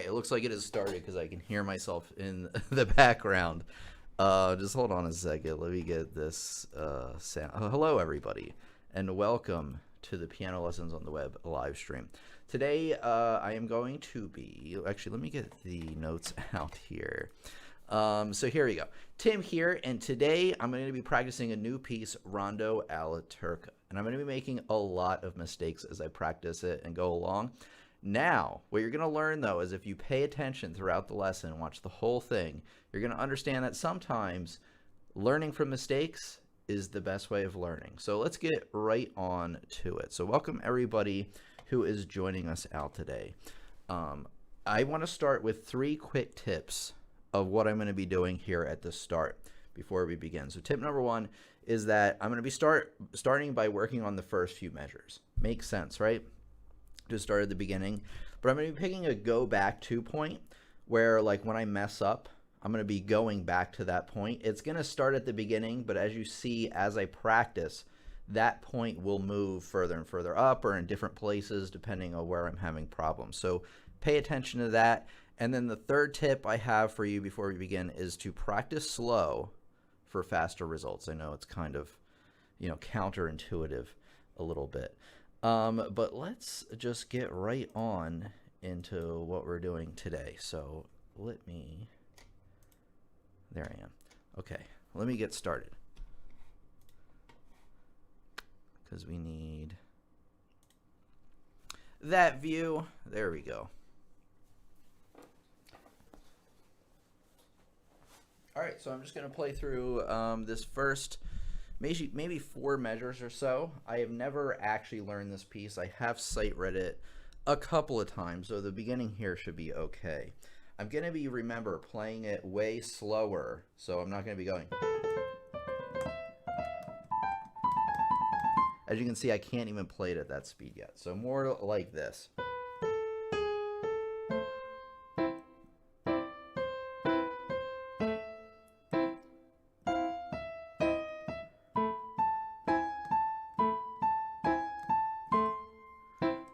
right, it looks like it has started because I can hear myself in the background. Just hold on a second. Let me get this sound. Hello, everybody, and welcome to the Piano Lessons on the Web live stream. Today, I am going to be... Actually, let me get the notes out here. So here we go. Tim here, and today I'm going to be practicing a new piece, Rondo Alla Turca. And I'm going to be making a lot of mistakes as I practice it and go along. Now, what you're going to learn, though, is if you pay attention throughout the lesson and watch the whole thing, you're going to understand that sometimes learning from mistakes is the best way of learning. So let's get right on to it. So welcome, everybody who is joining us out today. I want to start with 3 quick tips of what I'm going to be doing here at the start before we begin. So tip number 1 is that I'm going to be starting by working on the first few measures. Makes sense, right? To start at the beginning, but I'm going to be picking a go back to point where, like, when I mess up, I'm going to be going back to that point. It's going to start at the beginning, but as you see, as I practice, that point will move further and further up or in different places depending on where I'm having problems. So pay attention to that. And then the third tip I have for you before we begin is to practice slow for faster results. I know it's kind of, counterintuitive a little bit. But let's just get right on into what we're doing today. So there I am. Okay, let me get started. Because we need that view. There we go. All right, so I'm just going to play through this first maybe 4 measures or so. I have never actually learned this piece. I have sight read it a couple of times, so the beginning here should be okay. I'm going to be, remember, playing it way slower, so I'm not going to be going. As you can see, I can't even play it at that speed yet, so more like this.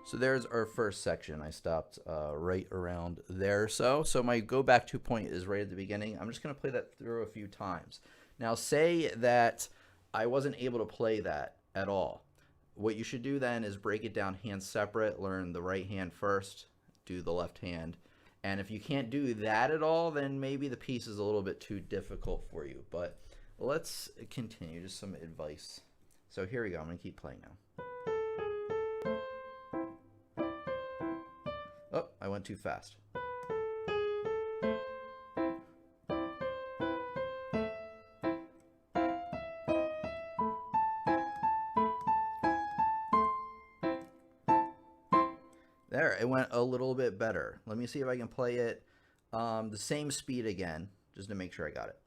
So there's our first section. I stopped right around there. So my go back to point is right at the beginning. I'm just going to play that through a few times. Now, say that I wasn't able to play that at all. What you should do then is break it down hands separate, learn the right hand first, do the left hand. And if you can't do that at all, then maybe the piece is a little bit too difficult for you. But let's continue, just some advice. So here we go. I'm going to keep playing now. Oh, I went too fast. There, it went a little bit better. Let me see if I can play it the same speed again, just to make sure I got it.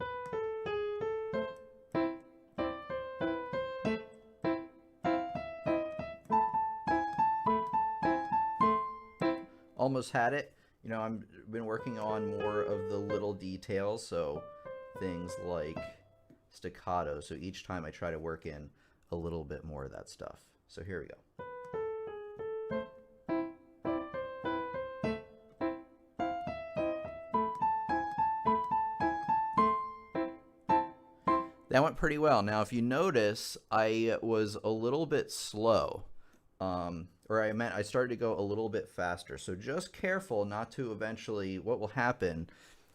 Almost had it. I've been working on more of the little details, so things like staccato. So each time I try to work in a little bit more of that stuff. So here we go. That went pretty well. Now, if you notice, I was a little bit slow. I started to go a little bit faster. So just careful not to eventually, what will happen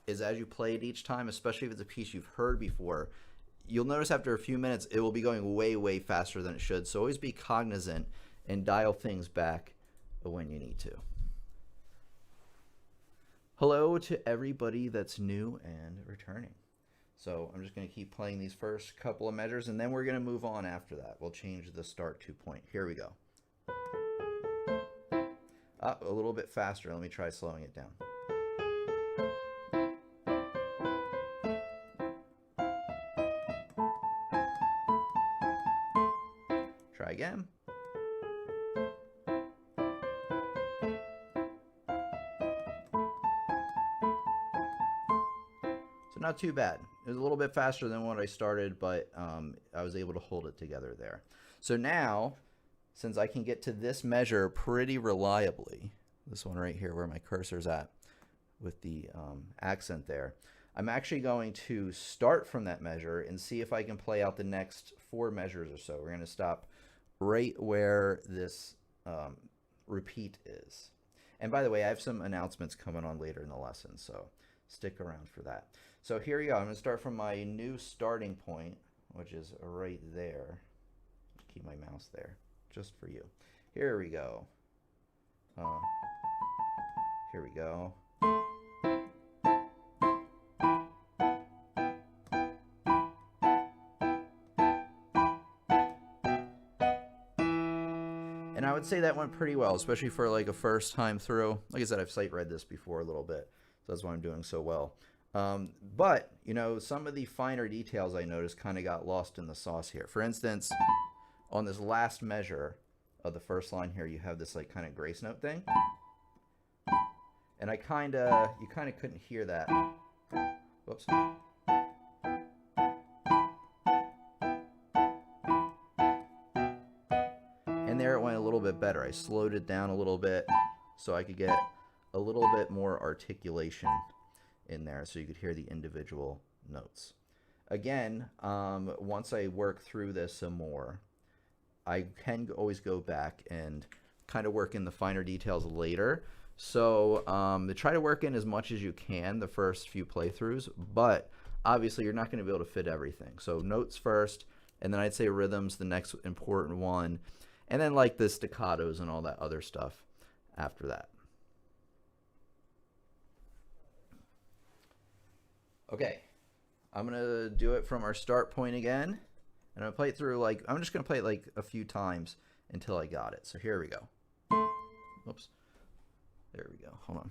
is as you play it each time, especially if it's a piece you've heard before, you'll notice after a few minutes it will be going way, way faster than it should. So always be cognizant and dial things back when you need to. Hello to everybody that's new and returning. So I'm just going to keep playing these first couple of measures, and then we're going to move on after that. We'll change the start to point. Here we go. A little bit faster. Let me try slowing it down. Try again. So not too bad. It was a little bit faster than what I started, but I was able to hold it together there. So now, since I can get to this measure pretty reliably, this one right here where my cursor's at, with the accent there. I'm actually going to start from that measure and see if I can play out the next 4 measures or so. We're going to stop right where this repeat is. And by the way, I have some announcements coming on later in the lesson, so stick around for that. So here you go. I'm going to start from my new starting point, which is right there. Keep my mouse there, just for you. Here we go. Here we go. And I would say that went pretty well, especially for like a first time through. Like I said, I've sight read this before a little bit, so that's why I'm doing so well. But, you know, some of the finer details I noticed kind of got lost in the sauce here. For instance, on this last measure of the first line here, you have this like kind of grace note thing. And you kind of couldn't hear that. Whoops. And there it went a little bit better. I slowed it down a little bit so I could get a little bit more articulation in there so you could hear the individual notes. Again, once I work through this some more, I can always go back and kind of work in the finer details later. So try to work in as much as you can the first few playthroughs, but obviously you're not going to be able to fit everything. So notes first, and then I'd say rhythms the next important one, and then like the staccatos and all that other stuff after that. Okay, I'm going to do it from our start point again, and I'm going to play it through like, I'm just going to play it like a few times until I got it. So here we go. Oops. There we go. Hold on.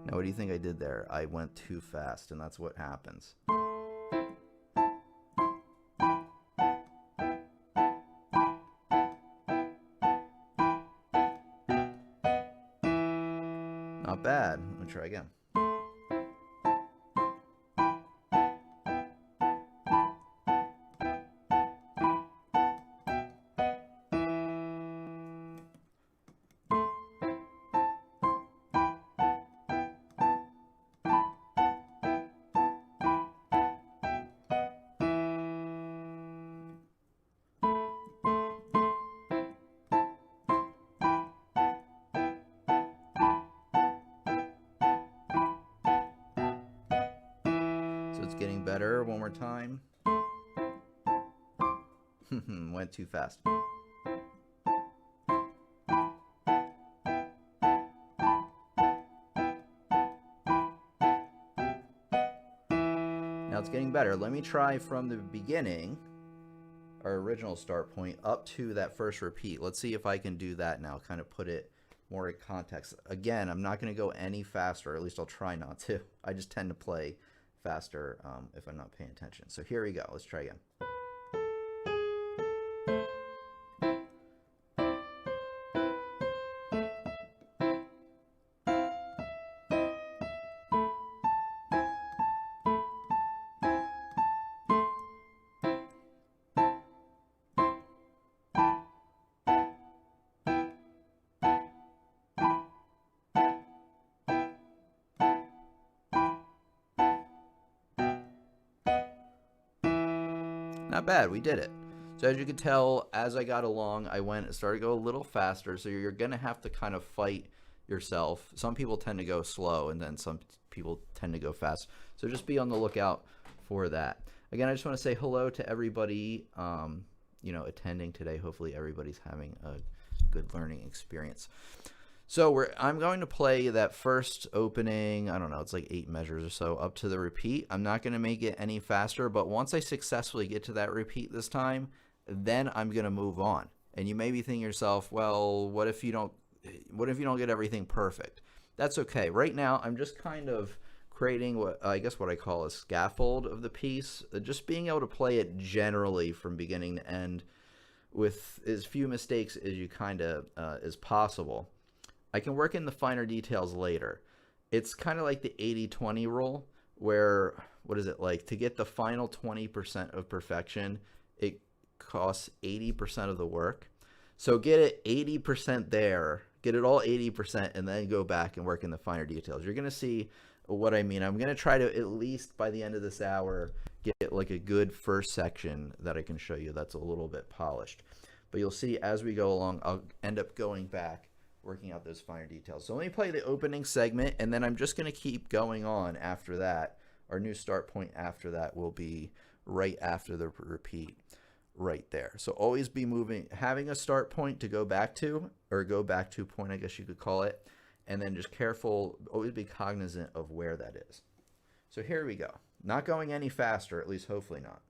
Now, what do you think I did there? I went too fast, and that's what happens. Not bad. Let me try again. It's getting better. One more time. Went too fast. Now it's getting better. Let me try from the beginning, our original start point, up to that first repeat. Let's see if I can do that now, kind of put it more in context. Again, I'm not going to go any faster, or at least I'll try not to. I just tend to play faster if I'm not paying attention. So here we go. Let's try again. Not bad, we did it. So as you can tell, as I got along, I started to go a little faster, so you're going to have to kind of fight yourself. Some people tend to go slow, and then some people tend to go fast. So just be on the lookout for that. Again, I just want to say hello to everybody attending today. Hopefully everybody's having a good learning experience. So I'm going to play that first opening, I don't know, it's like 8 measures or so, up to the repeat. I'm not going to make it any faster, but once I successfully get to that repeat this time, then I'm going to move on. And you may be thinking to yourself, well, what if you don't get everything perfect? That's okay. Right now, I'm just kind of creating what I call a scaffold of the piece, just being able to play it generally from beginning to end with as few mistakes as you kind of as possible. I can work in the finer details later. It's kind of like the 80-20 rule, where what is it like to get the final 20% of perfection? It costs 80% of the work. So get it 80% there, get it all 80%, and then go back and work in the finer details. You're going to see what I mean. I'm going to try to, at least by the end of this hour, get like a good first section that I can show you that's a little bit polished. But you'll see as we go along, I'll end up going back, working out those finer details. So let me play the opening segment, and then I'm just going to keep going on after that. Our new start point after that will be right after the repeat right there. So always be moving, having a start point to go back to, or go back to point, I guess you could call it, and then just careful, always be cognizant of where that is. So here we go. Not going any faster, at least hopefully not.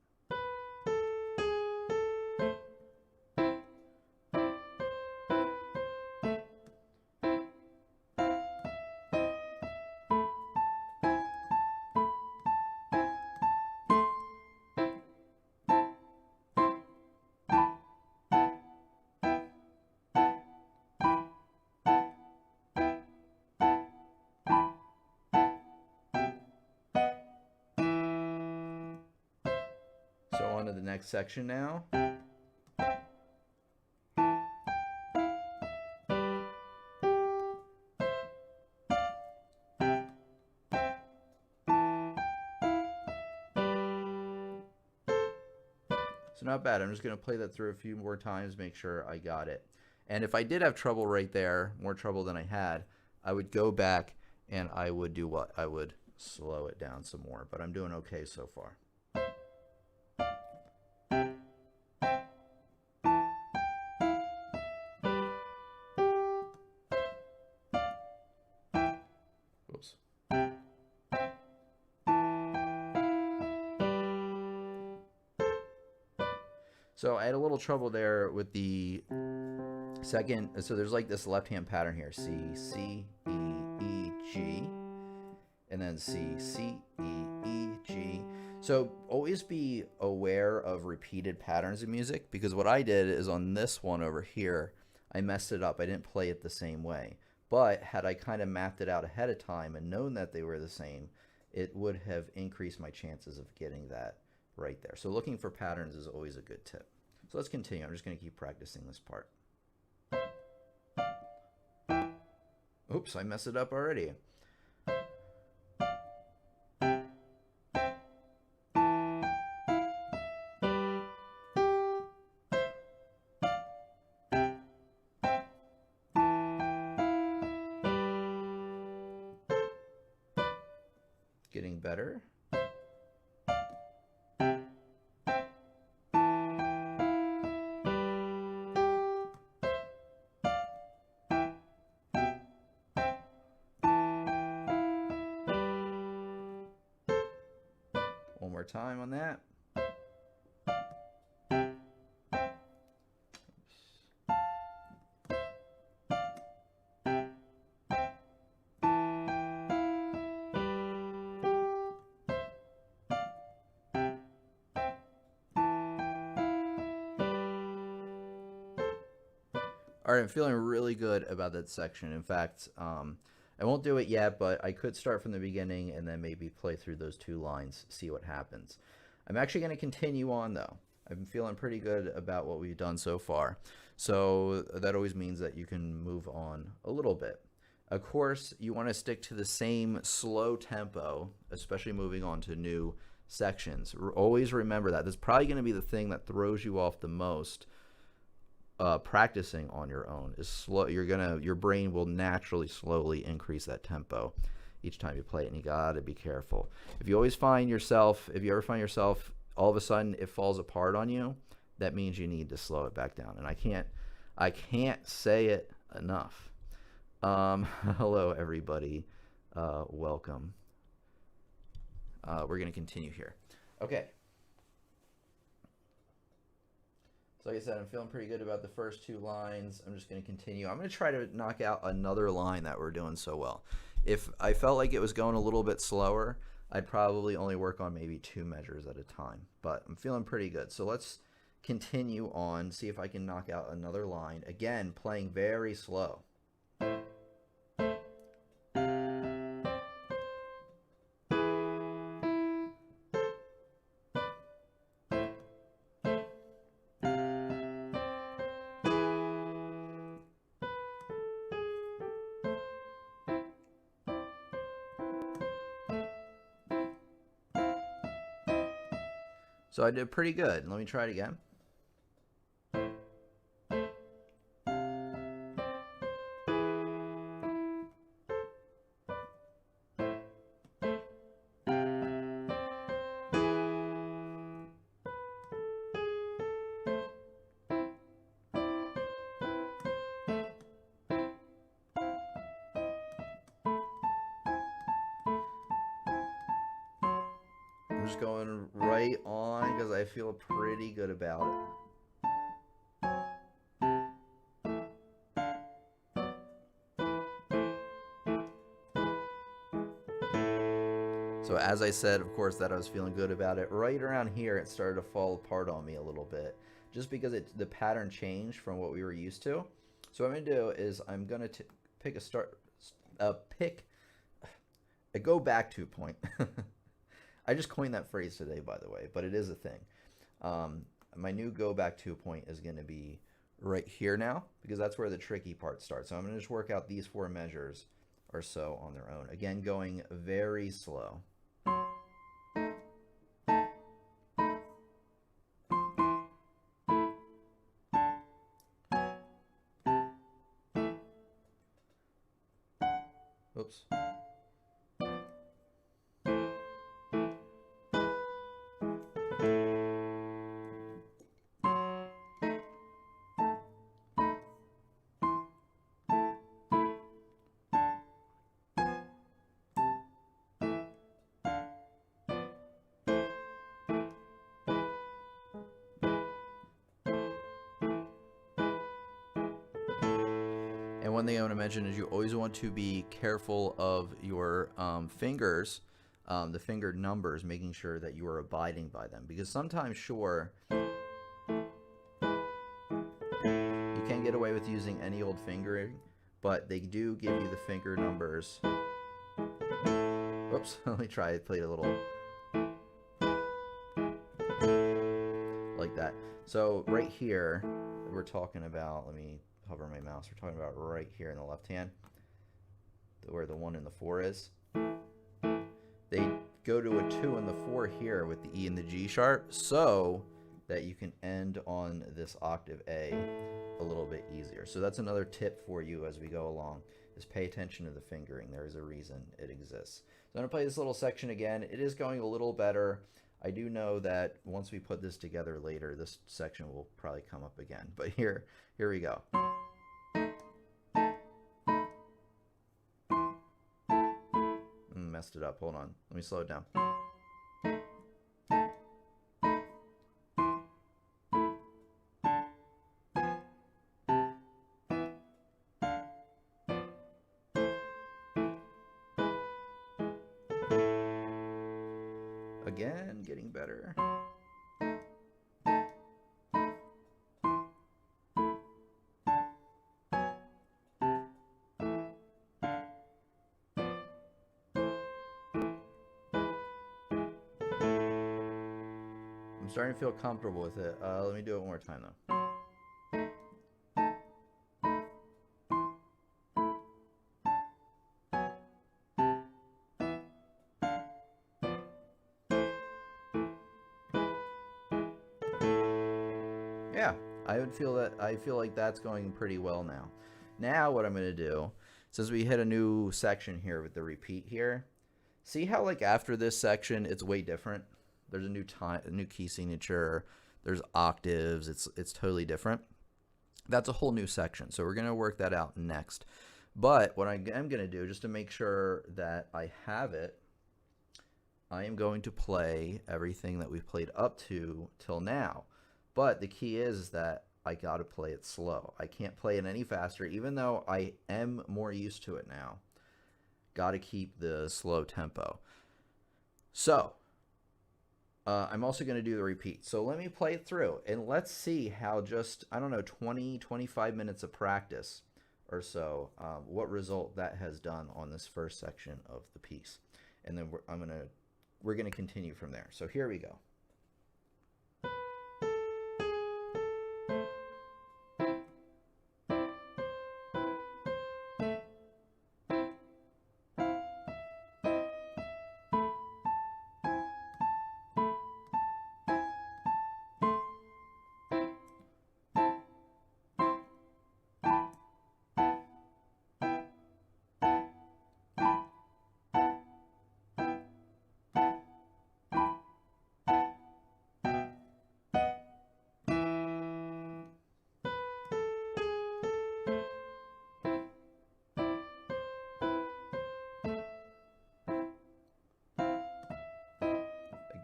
So on to the next section now. So not bad. I'm just going to play that through a few more times, make sure I got it. And if I did have trouble right there, more trouble than I had, I would go back and I would do what? I would slow it down some more, but I'm doing okay so far. Oops. So I had a little trouble there with the second. So there's like this left-hand pattern here. C, C, E, E, G. And then C, C, E, E, G. So always be aware of repeated patterns in music, because what I did is on this one over here, I messed it up. I didn't play it the same way. But had I kind of mapped it out ahead of time and known that they were the same, it would have increased my chances of getting that right there. So looking for patterns is always a good tip. So let's continue. I'm just going to keep practicing this part. Oops, I messed it up already. Getting better. One more time on that. All right, I'm feeling really good about that section. In fact, I won't do it yet, but I could start from the beginning and then maybe play through those two lines, see what happens. I'm actually going to continue on, though. I'm feeling pretty good about what we've done so far. So that always means that you can move on a little bit. Of course, you want to stick to the same slow tempo, especially moving on to new sections. Always remember that. That's probably going to be the thing that throws you off the most. Practicing on your own is slow. Your brain will naturally slowly increase that tempo each time you play it, and you gotta be careful. If you ever find yourself all of a sudden it falls apart on you, that means you need to slow it back down. And I can't say it enough. Hello everybody, welcome. We're gonna continue here. Okay. So like I said, I'm feeling pretty good about the first two lines. I'm just going to continue. I'm going to try to knock out another line that we're doing so well. If I felt like it was going a little bit slower, I'd probably only work on maybe 2 measures at a time. But I'm feeling pretty good. So let's continue on, see if I can knock out another line. Again, playing very slow. So I did pretty good. Let me try it again. I'm just going right on because I feel pretty good about it. So as I said, of course, that I was feeling good about it. Right around here, it started to fall apart on me a little bit, just because the pattern changed from what we were used to. So what I'm gonna do is I'm gonna pick a go back to point. I just coined that phrase today, by the way, but it is a thing. My new go back to point is gonna be right here now, because that's where the tricky part starts. So I'm gonna just work out these 4 measures or so on their own. Again, going very slow. Oops. And one thing I want to mention is you always want to be careful of your fingers, the finger numbers, making sure that you are abiding by them. Because sometimes, sure, you can get away with using any old fingering, but they do give you the finger numbers. Whoops, let me try it. Played a little like that. So right here, we're talking about, let me hover my mouse, we're talking about right here in the left hand, where the 1 and the 4 is. They go to a 2 and the 4 here with the E and the G sharp, so that you can end on this octave A a little bit easier. So that's another tip for you as we go along, is pay attention to the fingering. There is a reason it exists. So I'm going to play this little section again. It is going a little better. I do know that once we put this together later, this section will probably come up again. But here we go. Messed it up. Hold on. Let me slow it down. Again, getting better. I'm starting to feel comfortable with it. Let me do it one more time though. Yeah, I feel like that's going pretty well now. Now what I'm going to do, since we hit a new section here with the repeat here, see how like after this section it's way different? There's a new key signature, there's octaves, it's totally different. That's a whole new section, so we're going to work that out next. But what I am going to do, just to make sure that I have it, I am going to play everything that we've played up to till now. But the key is that I got to play it slow. I can't play it any faster, even though I am more used to it now. Got to keep the slow tempo. So I'm also going to do the repeat. So let me play it through, and let's see how just, I don't know, 20, 25 minutes of practice or so, what result that has done on this first section of the piece. And then we're going to continue from there. So here we go.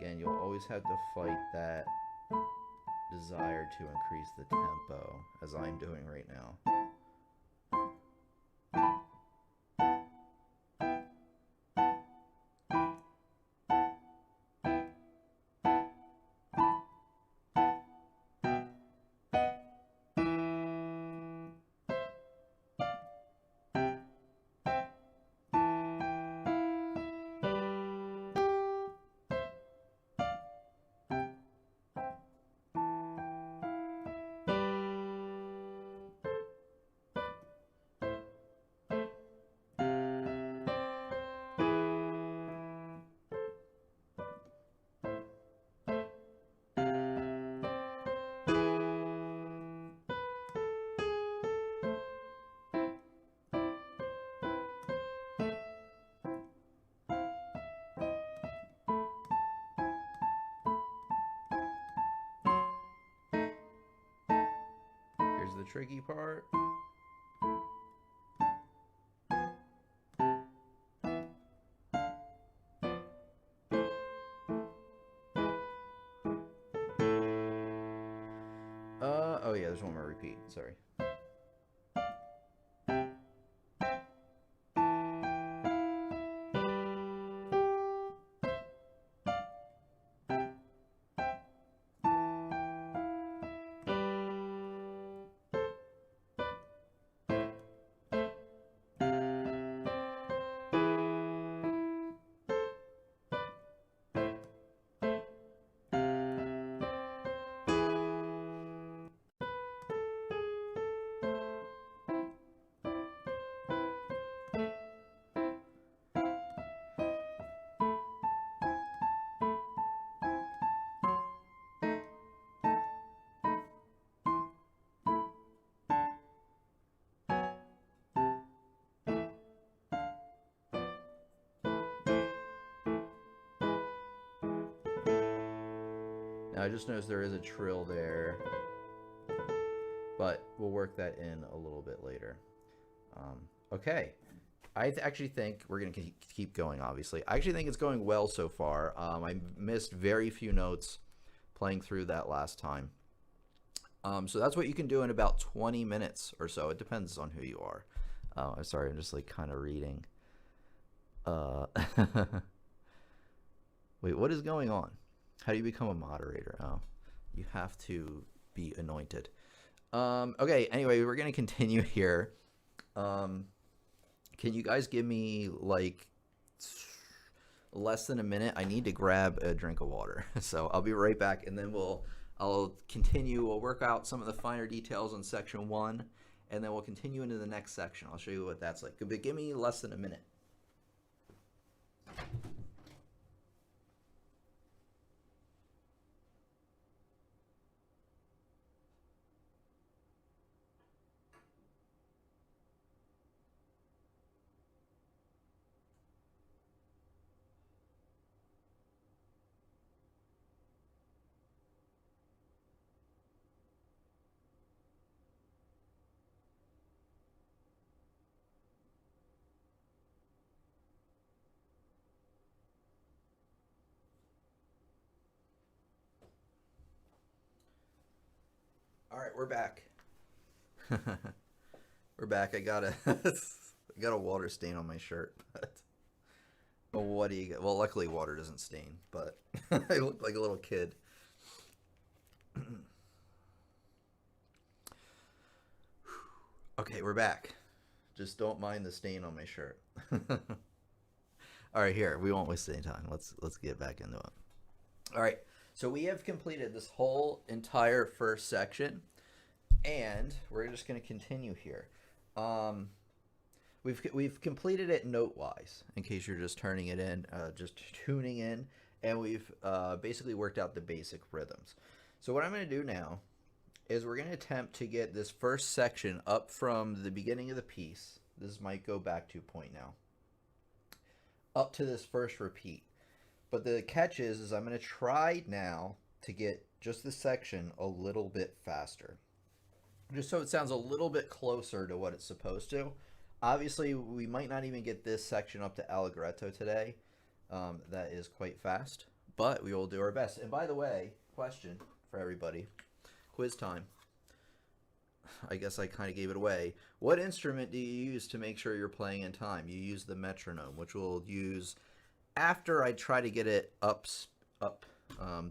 again, you'll always have to fight that desire to increase the tempo, as I'm doing right now. Here's the tricky part. Oh yeah, there's one more repeat. Sorry. Now I just noticed there is a trill there, but we'll work that in a little bit later. Okay, I actually think we're going to keep going, obviously. I actually think it's going well so far. I missed very few notes playing through that last time. So that's what you can do in about 20 minutes or so. It depends on who you are. I'm sorry, I'm just like kind of reading. Wait, what is going on? How do you become a moderator? Oh, you have to be anointed. Okay, anyway, we're going to continue here. Can you guys give me like less than a minute? I need to grab a drink of water. So I'll be right back, and then I'll continue. We'll work out some of the finer details on section 1, and then we'll continue into the next section. I'll show you what that's like. But give me less than a minute. All right, we're back. We're back. I got a water stain on my shirt. But what do you get? Well, luckily water doesn't stain, but I look like a little kid. Okay, we're back. Just don't mind the stain on my shirt. All right, here. We won't waste any time. Let's get back into it. All right. So we have completed this whole entire first section, and we're just going to continue here. We've completed it note-wise, in case you're just turning it in, just tuning in, and we've basically worked out the basic rhythms. So what I'm going to do now is we're going to attempt to get this first section up from the beginning of the piece. This might go back 2 point now. Up to this first repeat. But the catch is I'm going to try now to get just this section a little bit faster. Just so it sounds a little bit closer to what it's supposed to. Obviously, we might not even get this section up to Allegretto today. That is quite fast. but we will do our best. And by the way, question for everybody, quiz time. I guess I kind of gave it away. What instrument do you use to make sure you're playing in time? You use the metronome, which we'll use after I try to get it up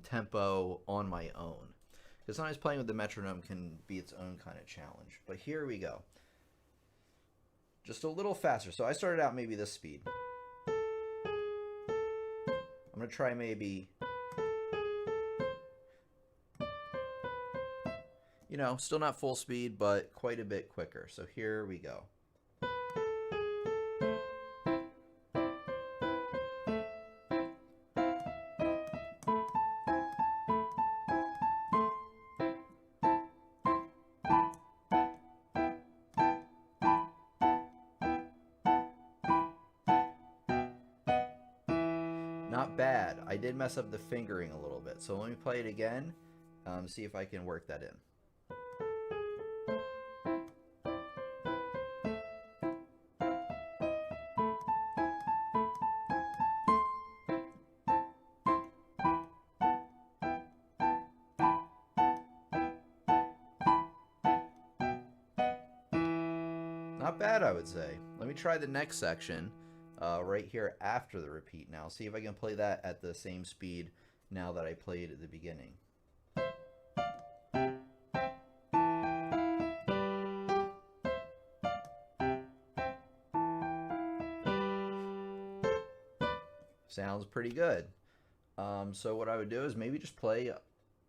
tempo on my own. Because sometimes playing with the metronome can be its own kind of challenge. But here we go. Just a little faster. So I started out maybe this speed. I'm going to try maybe, you know, still not full speed, but quite a bit quicker. So here we go. Not bad. I did mess up the fingering a little bit. So let me play it again, see if I can work that in. Not bad, I would say. Let me try the next section right here after the repeat now. See if I can play that at the same speed now that I played at the beginning. Sounds pretty good. So what I would do is maybe just play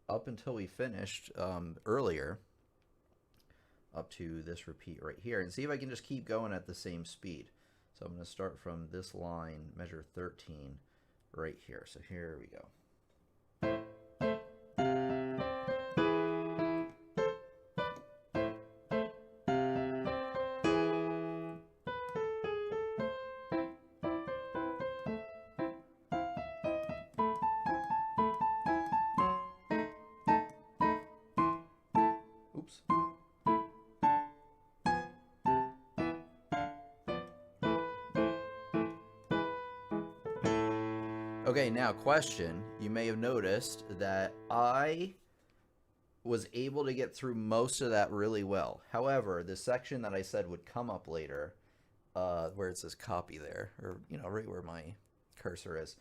up until we finished earlier, up to this repeat right here, and see if I can just keep going at the same speed. So I'm going to start from this line, measure 13, right here. So here we go. Oops. Okay, now question. You may have noticed that I was able to get through most of that really well. However, the section that I said would come up later, where it says copy there, or, you know, right where my cursor is,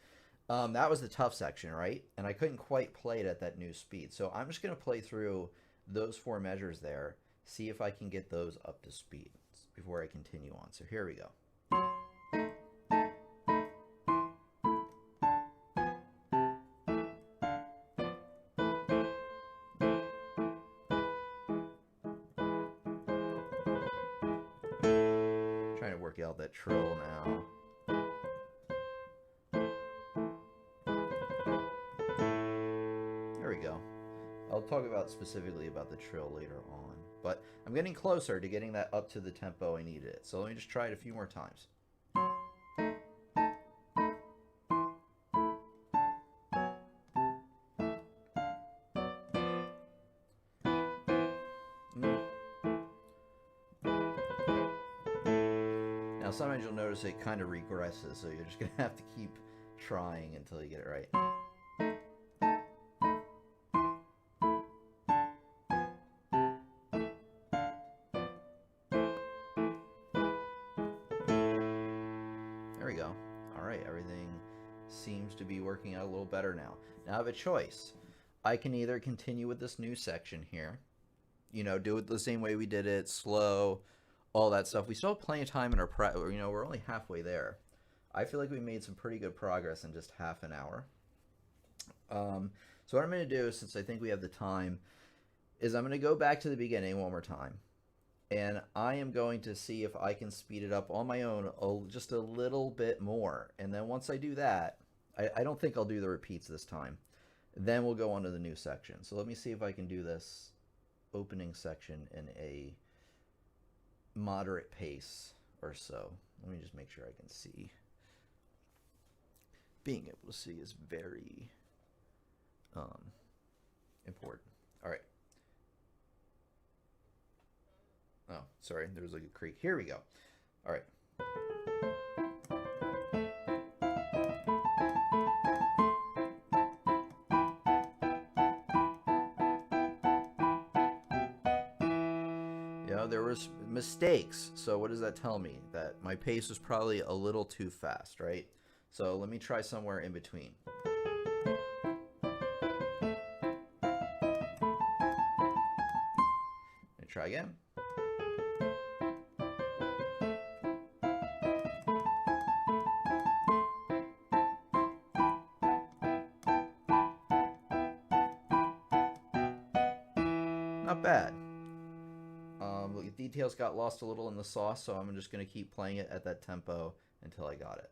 that was the tough section, right? And I couldn't quite play it at that new speed. So I'm just going to play through those 4 measures there, see if I can get those up to speed before I continue on. So here we go. Trying to work out that trill now. There we go. I'll talk about specifically about the trill later on, but I'm getting closer to getting that up to the tempo I needed it. So let me just try it a few more times. Now sometimes you'll notice it kind of regresses, so you're just going to have to keep trying until you get it right. There we go. All right, everything seems to be working out a little better now. Now I have a choice. I can either continue with this new section here, you know, do it the same way we did it, slow, all that stuff. We still have plenty of time in our you know, we're only halfway there. I feel like we made some pretty good progress in just half an hour. So what I'm going to do, since I think we have the time, is I'm going to go back to the beginning one more time. And I am going to see if I can speed it up on my own just a little bit more. And then once I do that, I don't think I'll do the repeats this time. Then we'll go on to the new section. So let me see if I can do this opening section in a moderate pace or so. Let me just make sure I can see. Being able to see is very important. All right. Oh, sorry, there was like a creak. Here we go. All right. know, there was mistakes. So what does that tell me? That my pace was probably a little too fast, right? So let me try somewhere in between. And try again. Not bad. The details got lost a little in the sauce, so I'm just going to keep playing it at that tempo until I got it.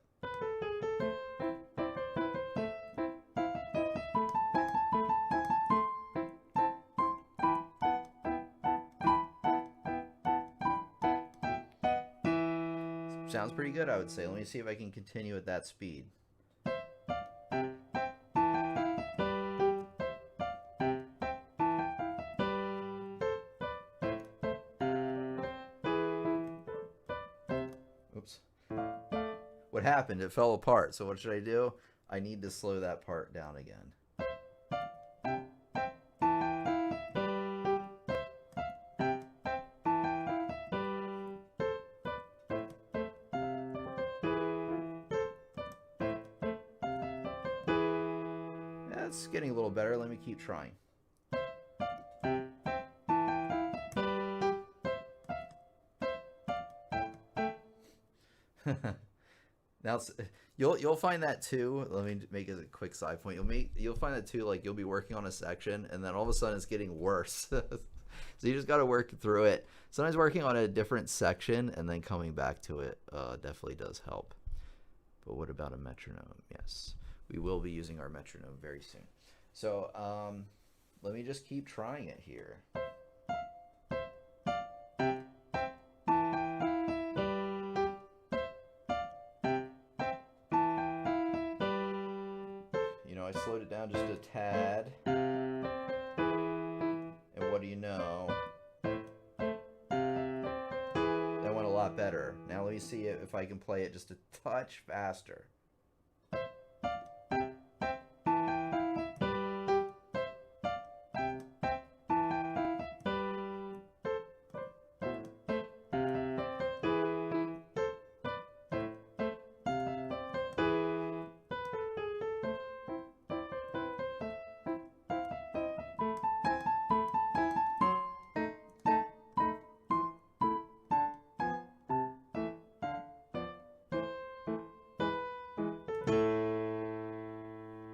Sounds pretty good, I would say. Let me see if I can continue at that speed. Oops. What happened? It fell apart. So what should I do? I need to slow that part down again. That's getting a little better. Let me keep trying. Now you'll find that too. Let me make it a quick side point. You'll find that too. Like you'll be working on a section, and then all of a sudden it's getting worse. So you just got to work through it. Sometimes working on a different section and then coming back to it definitely does help. But what about a metronome? Yes, we will be using our metronome very soon. So let me just keep trying it here. I slowed it down just a tad, and what do you know, that went a lot better. Now let me see if I can play it just a touch faster.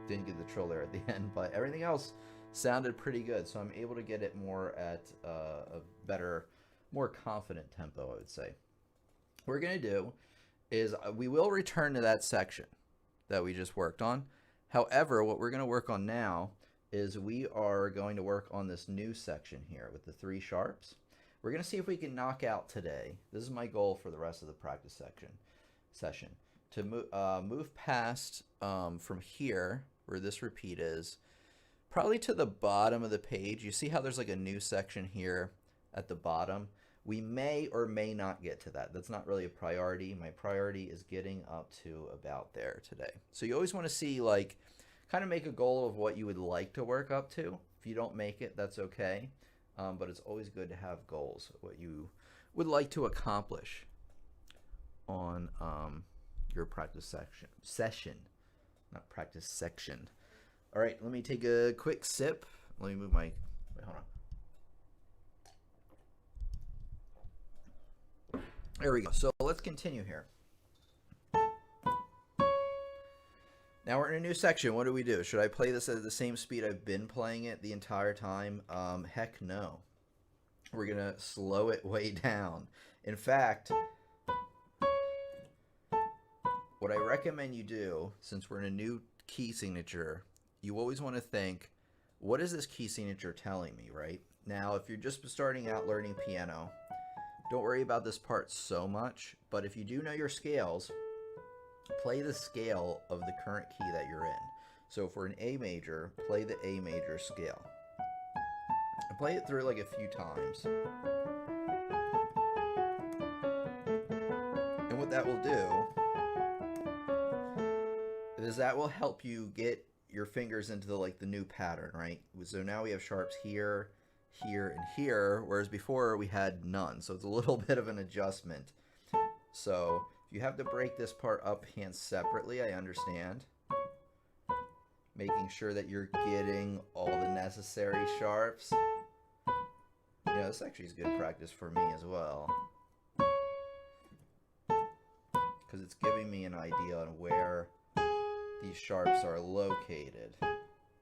Didn't get the trill there at the end, but everything else sounded pretty good, so I'm able to get it more at a better, more confident tempo, I would say. What we're going to do is we will return to that section that we just worked on. However, what we're going to work on now is we are going to work on this new section here with the 3 sharps. We're going to see if we can knock out today. This is my goal for the rest of the practice session. To move past from here, where this repeat is, probably to the bottom of the page. You see how there's like a new section here at the bottom? We may or may not get to that. That's not really a priority. My priority is getting up to about there today. So you always want to see, like, kind of make a goal of what you would like to work up to. If you don't make it, that's okay. But it's always good to have goals, what you would like to accomplish on your practice session. Not practice section. All right, let me take a quick sip. Let me move my, wait, hold on. There we go. So let's continue here. Now we're in a new section. What do we do? Should I play this at the same speed I've been playing it the entire time? Heck no. We're going to slow it way down. In fact, what I recommend you do, since we're in a new key signature, you always want to think, what is this key signature telling me, right? Now, if you're just starting out learning piano, don't worry about this part so much, but if you do know your scales, play the scale of the current key that you're in. So for an A major, play the A major scale. And play it through like a few times. And what that will do is that will help you get your fingers into the new pattern, right? So now we have sharps here, here and here, whereas before we had none. So it's a little bit of an adjustment. So if you have to break this part up hand separately, I understand. Making sure that you're getting all the necessary sharps. You know, this actually is good practice for me as well, because it's giving me an idea on where these sharps are located.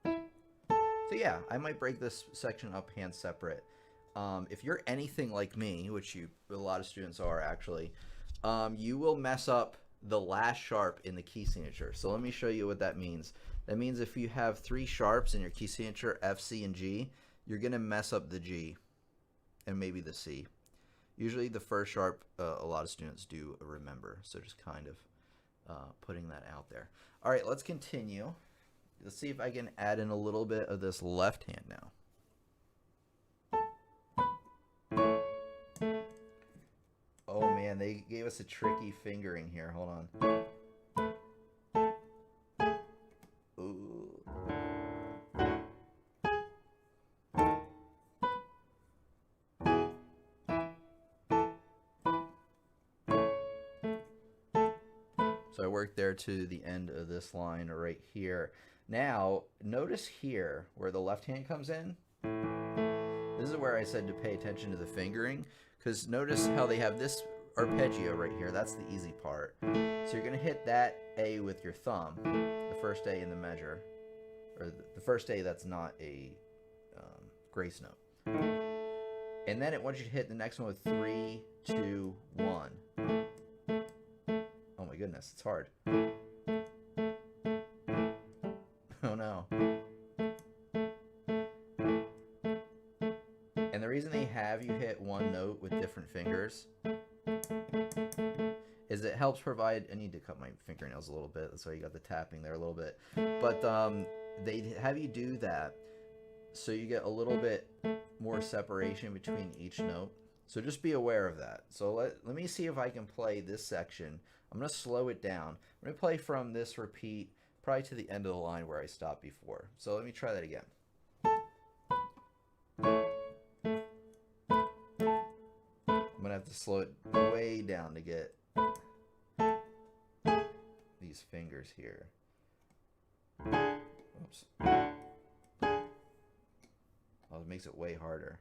So yeah, I might break this section up hand separate. If you're anything like me, which a lot of students are actually, you will mess up the last sharp in the key signature. So let me show you what that means. That means if you have 3 sharps in your key signature, F, C, and G, you're going to mess up the G and maybe the C. Usually the first sharp, a lot of students do remember. So just kind of putting that out there. All right, let's continue. Let's see if I can add in a little bit of this left hand now. Oh man, they gave us a tricky fingering here. Hold on. Ooh. So I worked there to the end of this line right here. Now, notice here where the left hand comes in. This is where I said to pay attention to the fingering, because notice how they have this arpeggio right here. That's the easy part. So you're going to hit that A with your thumb, the first A in the measure, or the first A that's not a grace note. And then it wants you to hit the next one with 3, 2, 1. Oh my goodness, it's hard. Oh no. And the reason they have you hit one note with different fingers is it helps provide, I need to cut my fingernails a little bit, that's why you got the tapping there a little bit. But they have you do that so you get a little bit more separation between each note. So just be aware of that. So let me see if I can play this section. I'm going to slow it down. I'm going to play from this repeat probably to the end of the line where I stopped before. So let me try that again. I'm going to have to slow it way down to get these fingers here. Oops. Oh, it makes it way harder.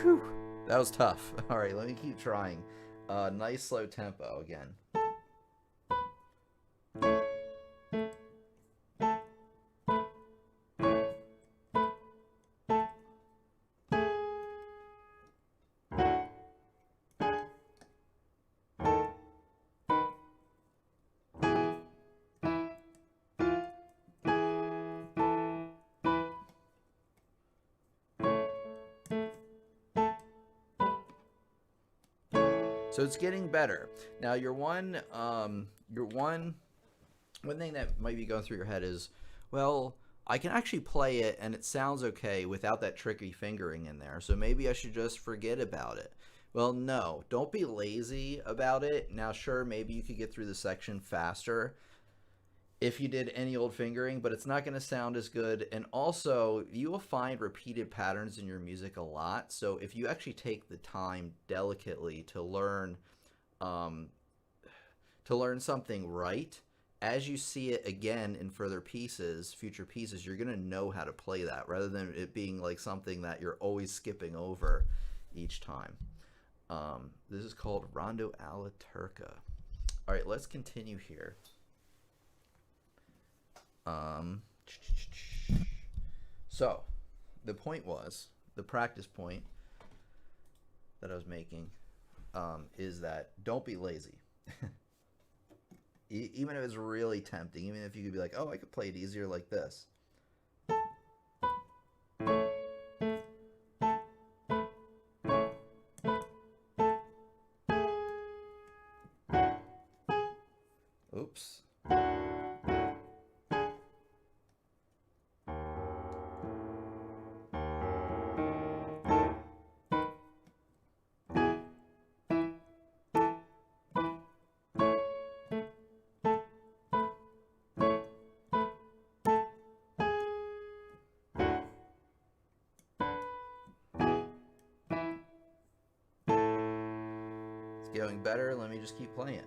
Whew, that was tough. All right, let me keep trying. Nice slow tempo again. So it's getting better. Now your one thing that might be going through your head is, well, I can actually play it and it sounds okay without that tricky fingering in there. So maybe I should just forget about it. Well, no, don't be lazy about it. Now, sure, maybe you could get through the section faster if you did any old fingering, but it's not going to sound as good. And also, you will find repeated patterns in your music a lot. So if you actually take the time delicately to learn something right, as you see it again in future pieces, you're going to know how to play that rather than it being like something that you're always skipping over each time. This is called Rondo Alla Turca. All right, let's continue here. So the point was, the practice point that I was making is that don't be lazy. Even if it's really tempting, even if you could be like, oh, I could play it easier like this. Oops. It's going better. Let me just keep playing.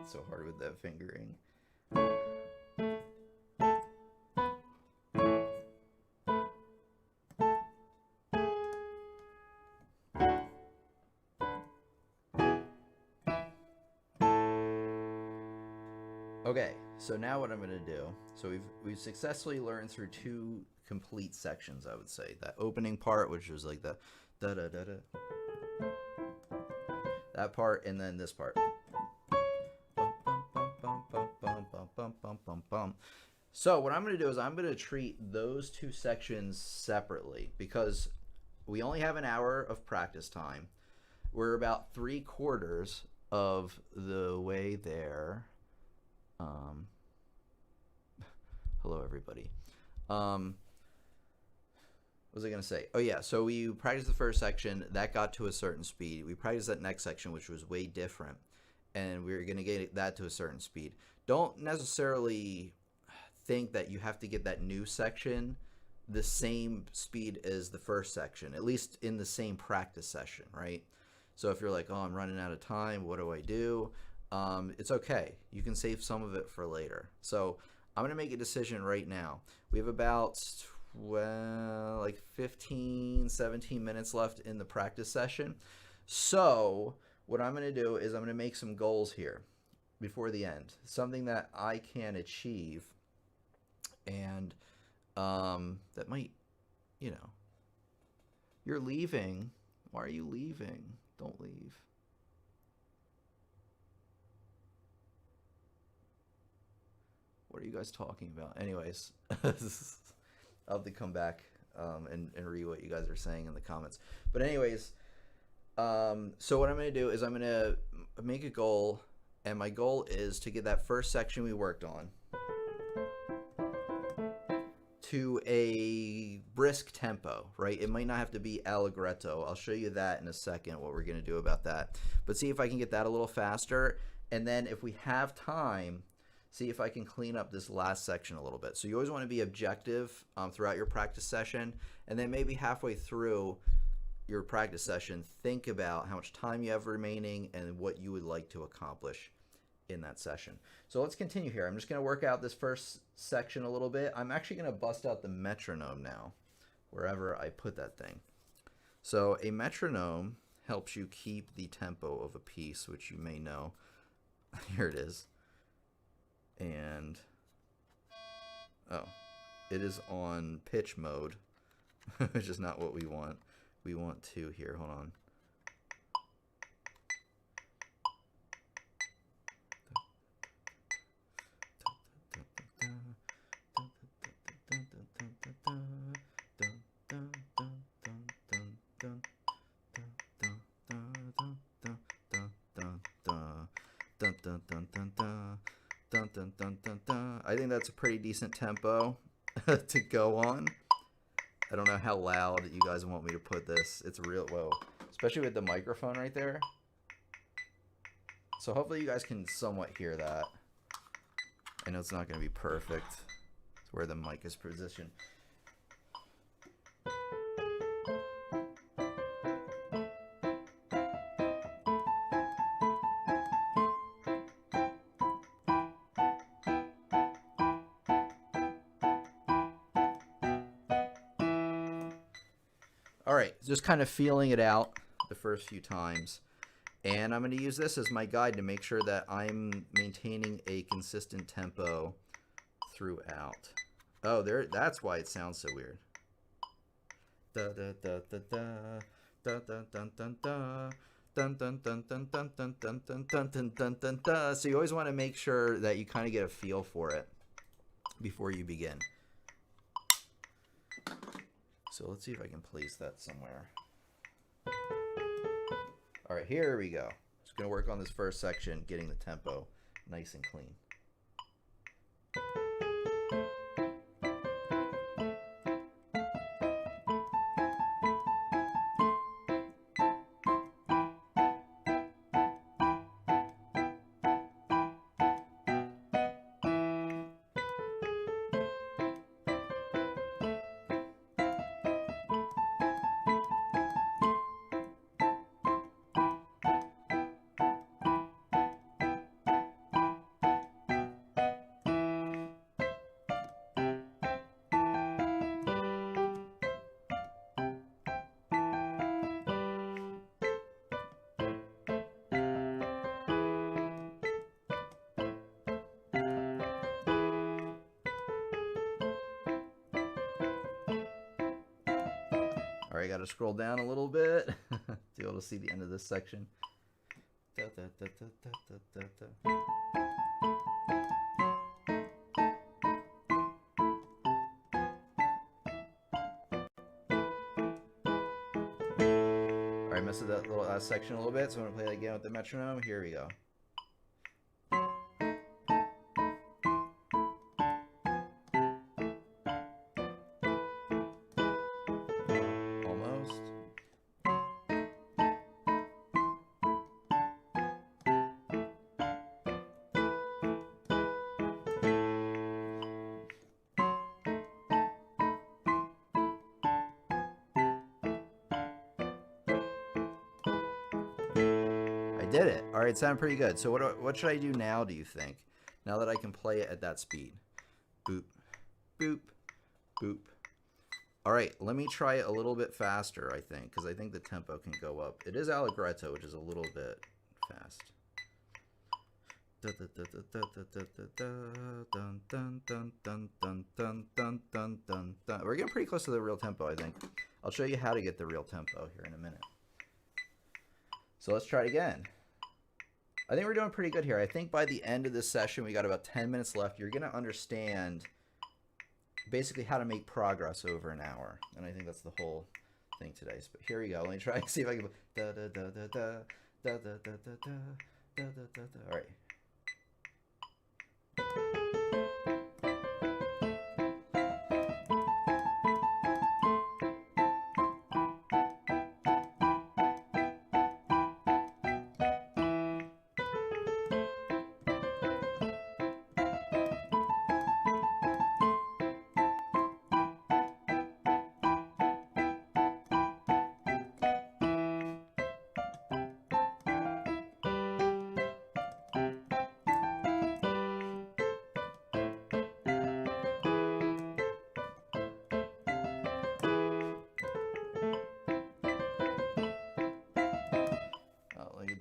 So hard with that fingering. Okay, so now what I'm going to do, so we've successfully learned through 2 complete sections, I would say. That opening part, which was like the da-da-da-da, that part, and then this part. So what I'm going to do is I'm going to treat those 2 sections separately because we only have an hour of practice time. We're about 3/4 of the way there. Hello everybody. What was I going to say? Oh yeah, so we practiced the first section, that got to a certain speed. We practiced that next section, which was way different, and we were going to get that to a certain speed. Don't necessarily think that you have to get that new section the same speed as the first section, at least in the same practice session, right? So if you're like, oh, I'm running out of time, what do I do? It's okay. You can save some of it for later. So I'm going to make a decision right now. We have about, well, like 15, 17 minutes left in the practice session. So what I'm going to do is I'm going to make some goals here before the end, something that I can achieve, and that might, you know, you're leaving. Why are you leaving? Don't leave. What are you guys talking about? Anyways, I'll have to come back and read what you guys are saying in the comments. But anyways, so what I'm going to do is I'm going to make a goal, and my goal is to get that first section we worked on to a brisk tempo, right? It might not have to be allegretto. I'll show you that in a second, what we're going to do about that. But see if I can get that a little faster, and then if we have time, see if I can clean up this last section a little bit. So you always want to be objective throughout your practice session, and then maybe halfway through your practice session, think about how much time you have remaining and what you would like to accomplish in that session. So let's continue here. I'm just going to work out this first section a little bit. I'm actually going to bust out the metronome now, wherever I put that thing. So a metronome helps you keep the tempo of a piece, which you may know. Here it is. And oh, it is on pitch mode, which is not what we want. We want to here. Hold on. I think that's a pretty decent tempo to go on. I don't know how loud you guys want me to put this. It's real, whoa, especially with the microphone right there. So hopefully you guys can somewhat hear that. I know it's not going to be perfect. It's where the mic is positioned. All right, just kind of feeling it out the first few times. And I'm going to use this as my guide to make sure that I'm maintaining a consistent tempo throughout. Oh, that's why it sounds so weird. Da da da da da da da da da da Dun dun dun dun dun dun dun dun dun dun dun dun dun. So you always want to make sure that you kind of get a feel for it before you begin. So let's see if I can place that somewhere. All right, here we go. Just going to work on this first section, getting the tempo nice and clean. All right, got to scroll down a little bit to be able to see the end of this section. Da, da, da, da, da, da, da. All right, messed with that little section a little bit, so I'm going to play that again with the metronome. Here we go. Did it. All right, sounded pretty good. So what should I do now, do you think? Now that I can play it at that speed. Boop, boop, boop. All right, let me try it a little bit faster, I think, because I think the tempo can go up. It is allegretto, which is a little bit fast. We're getting pretty close to the real tempo, I think. I'll show you how to get the real tempo here in a minute. So let's try it again. I think we're doing pretty good here. I think by the end of this session, we got about 10 minutes left. You're going to understand basically how to make progress over an hour. And I think that's the whole thing today. But here we go. Let me try and see if I can. Da, da, da, da, da, da, da, da, da, da, da, da, da. All right.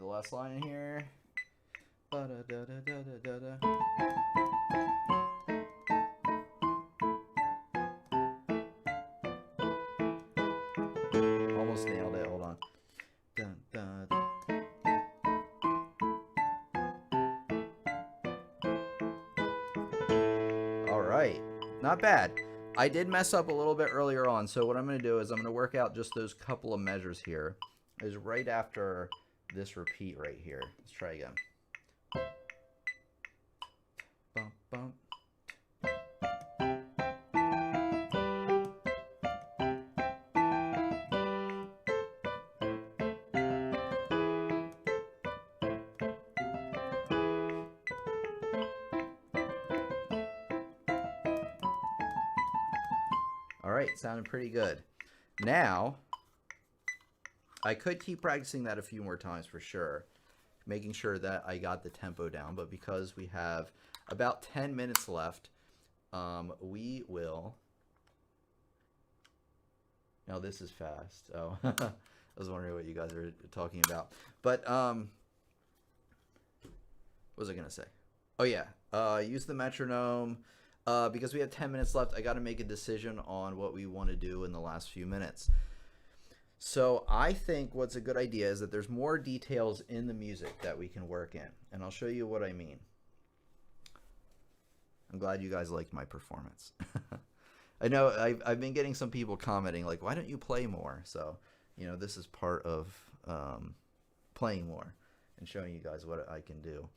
Last line in here. Ba-da-da-da-da-da-da. Almost nailed it. Hold on. Dun, dun, dun. All right. Not bad. I did mess up a little bit earlier on, so what I'm going to do is I'm going to work out just those couple of measures here. Is right after this repeat right here. Let's try again. Bump, bump. All right, sounding pretty good. Now, I could keep practicing that a few more times for sure, making sure that I got the tempo down, but because we have about 10 minutes left, we will... Now this is fast. Oh, I was wondering what you guys were talking about. But, what was I going to say? Oh yeah, use the metronome. Because we have 10 minutes left, I got to make a decision on what we want to do in the last few minutes. So I think what's a good idea is that there's more details in the music that we can work in, and I'll show you what I mean. I'm glad you guys liked my performance. I know I've been getting some people commenting like, why don't you play more? So, you know, this is part of playing more and showing you guys what I can do,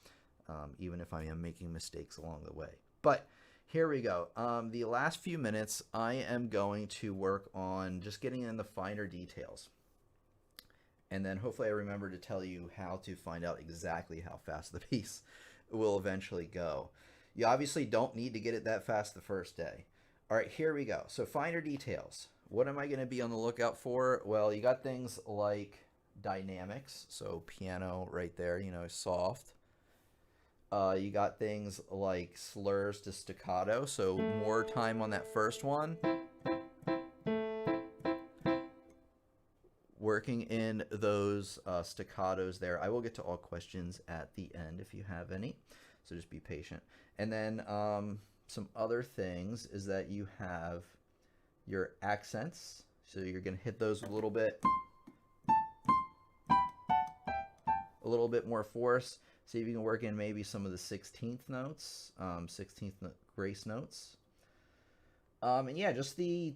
even if I am making mistakes along the way. But here we go. The last few minutes, I am going to work on just getting in the finer details. And then hopefully I remember to tell you how to find out exactly how fast the piece will eventually go. You obviously don't need to get it that fast the first day. All right, here we go. So finer details. What am I going to be on the lookout for? Well, you got things like dynamics. So piano right there, you know, soft. You got things like slurs to staccato, so more time on that first one. Working in those staccatos there. I will get to all questions at the end if you have any, so just be patient. And then some other things is that you have your accents, so you're going to hit those a little bit more force. See if you can work in maybe some of the 16th notes, 16th grace notes. And yeah, just the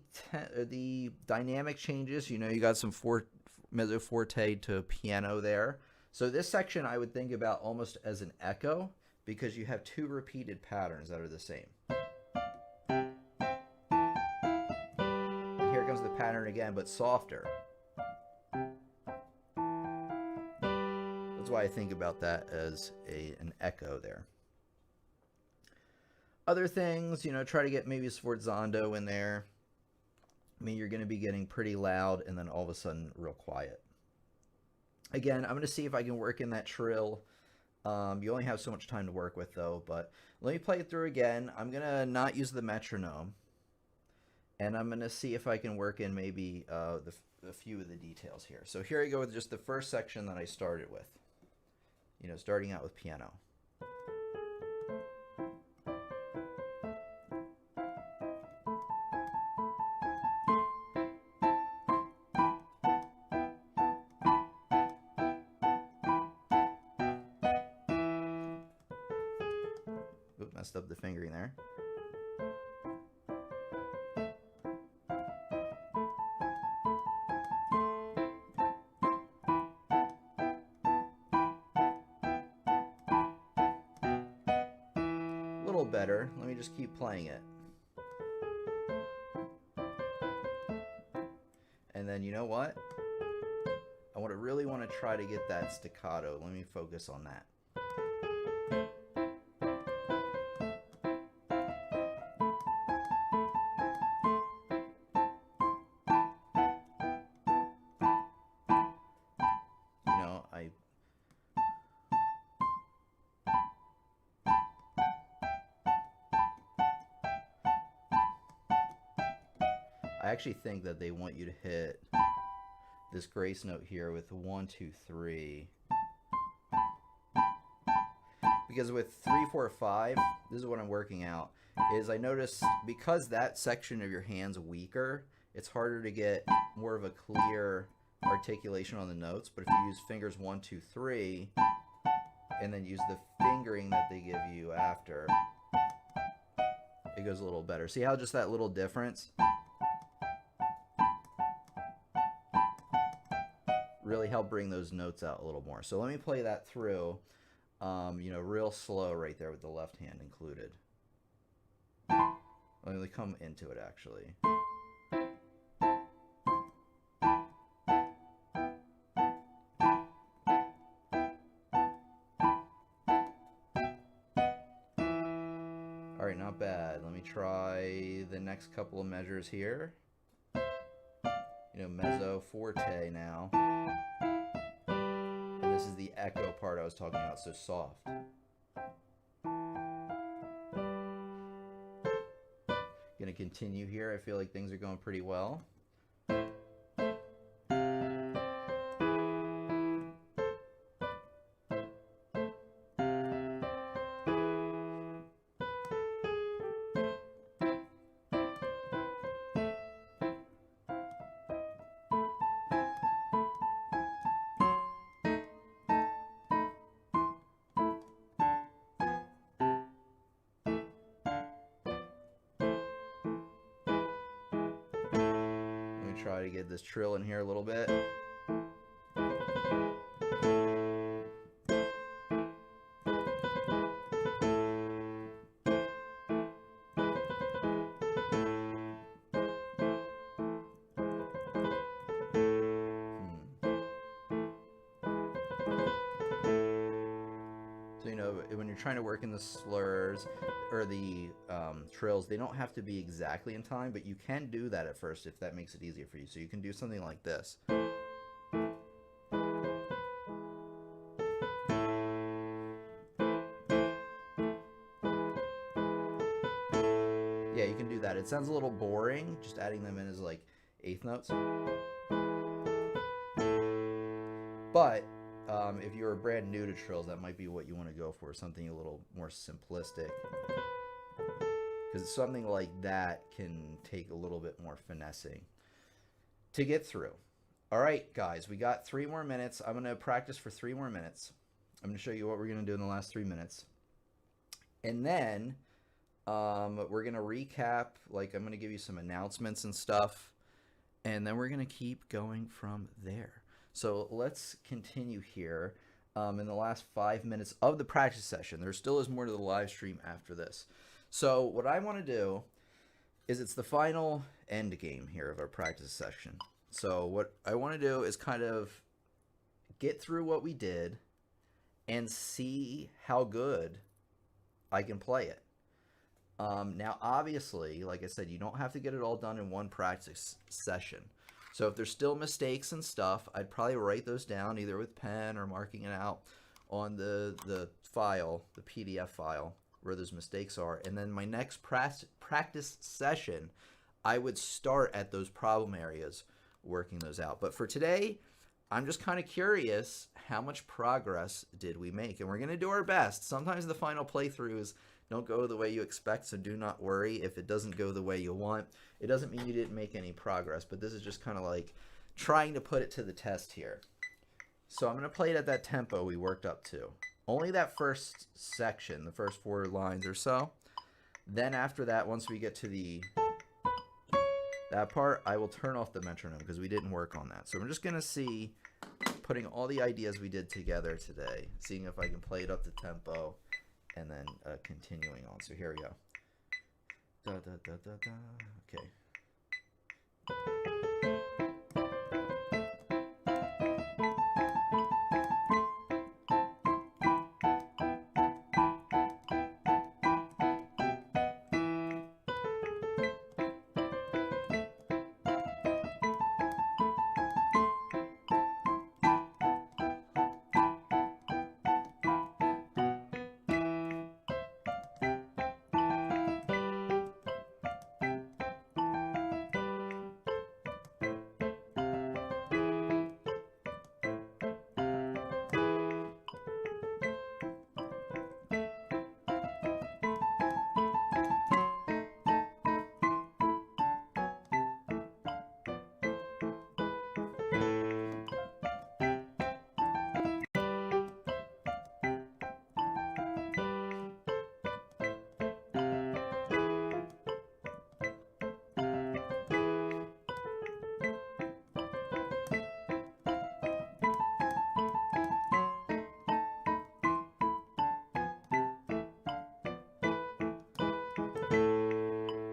dynamic changes. You know, you got some mezzo forte to piano there. So this section I would think about almost as an echo because you have two repeated patterns that are the same. And here comes the pattern again, but softer. That's why I think about that as an echo there. Other things, you know, try to get maybe sforzando in there. I mean, you're going to be getting pretty loud and then all of a sudden real quiet. Again, I'm going to see if I can work in that trill. You only have so much time to work with though, but let me play it through again. I'm going to not use the metronome. And I'm going to see if I can work in maybe a few of the details here. So here I go with just the first section that I started with. You know, starting out with piano. Oop, messed up the fingering there. Better. Let me just keep playing it. And then you know what? I really want to try to get that staccato. Let me focus on that. You know, I actually think that they want you to hit this grace note here with 1, 2, 3. Because with 3, 4, 5, this is what I'm working out, is I notice because that section of your hand's weaker, it's harder to get more of a clear articulation on the notes. But if you use fingers 1, 2, 3, and then use the fingering that they give you after, it goes a little better. See how just that little difference really help bring those notes out a little more. So let me play that through, you know, real slow right there with the left hand included. Let me come into it actually. All right, not bad. Let me try the next couple of measures here. You know, mezzo forte now. And this is the echo part I was talking about, so soft. Gonna continue here. I feel like things are going pretty well. try to get this trill in here a little bit. So, you know, when you're trying to work in the slurs or the trills, they don't have to be exactly in time, but you can do that at first if that makes it easier for you. So you can do something like this. Yeah, you can do that. It sounds a little boring, just adding them in as like eighth notes. But if you're brand new to trills, that might be what you want to go for, something a little more simplistic. Because something like that can take a little bit more finessing to get through. All right, guys, we got 3 more minutes. I'm going to practice for 3 more minutes. I'm going to show you what we're going to do in the last 3 minutes. And then we're going to recap. Like, I'm going to give you some announcements and stuff. And then we're going to keep going from there. So let's continue here in the last 5 minutes of the practice session. There still is more to the live stream after this. So what I want to do is it's the final end game here of our practice session. So what I want to do is kind of get through what we did and see how good I can play it. Now, obviously, like I said, you don't have to get it all done in one practice session. So if there's still mistakes and stuff, I'd probably write those down either with pen or marking it out on the file, the PDF file, where those mistakes are. And then my next practice session, I would start at those problem areas, working those out. But for today, I'm just kind of curious, how much progress did we make? And we're going to do our best. Sometimes the final playthroughs don't go the way you expect, so do not worry if it doesn't go the way you want. It doesn't mean you didn't make any progress, but this is just kind of like trying to put it to the test here. So I'm going to play it at that tempo we worked up to. Only that first section, the first 4 lines or so. Then after that, once we get to that part, I will turn off the metronome because we didn't work on that. So I'm just going to see, putting all the ideas we did together today, seeing if I can play it up to tempo, and then continuing on. So here we go. Da, da, da, da, da. Okay.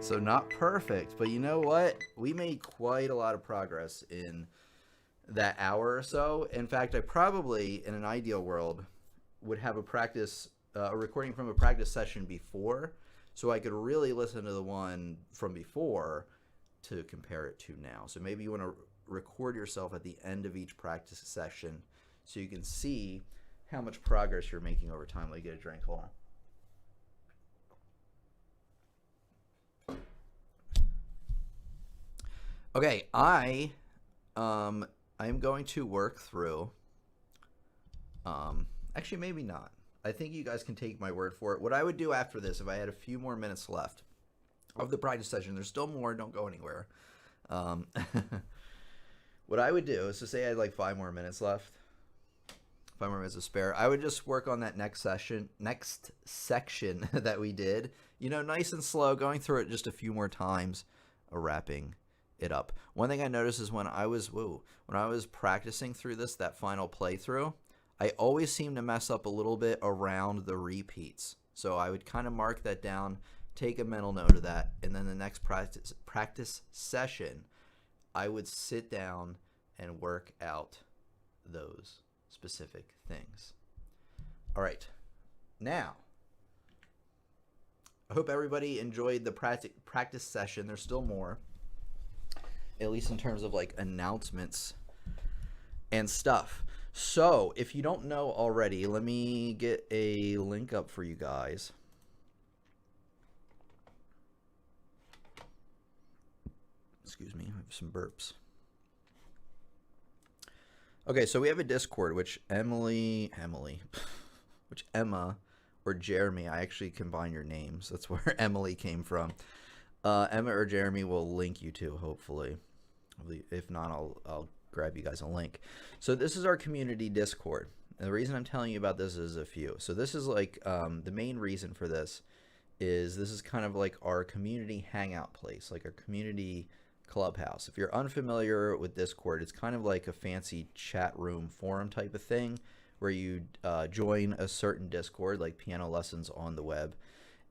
So not perfect, but you know what? We made quite a lot of progress in that hour or so. In fact, I probably, in an ideal world, would have a recording from a practice session before, so I could really listen to the one from before to compare it to now. So maybe you want to record yourself at the end of each practice session so you can see how much progress you're making over time. Let me get a drink. Hold on. Okay, I am going to work through, actually maybe not. I think you guys can take my word for it. What I would do after this, if I had a few more minutes left of the practice session, there's still more, don't go anywhere. What I would do is to say I had like 5 more minutes left, 5 more minutes to spare. I would just work on that next section that we did, you know, nice and slow, going through it just a few more times, wrapping it up. One thing I noticed is when I was practicing through that final playthrough, I always seem to mess up a little bit around the repeats. So I would kind of mark that down, take a mental note of that, and then the next practice session, I would sit down and work out those specific things. All right. Now, I hope everybody enjoyed the practice session. There's still more, at least in terms of like announcements and stuff. So if you don't know already, let me get a link up for you guys. Excuse me, I have some burps. Okay, so we have a Discord, which Emma or Jeremy, I actually combine your names. That's where Emily came from. Emma or Jeremy will link you to, hopefully. If not, I'll grab you guys a link. So this is our community Discord. And the reason I'm telling you about this is a few. So this is like the main reason for this is kind of like our community hangout place, like our community clubhouse. If you're unfamiliar with Discord, it's kind of like a fancy chat room forum type of thing where you join a certain Discord, like Piano Lessons on the web,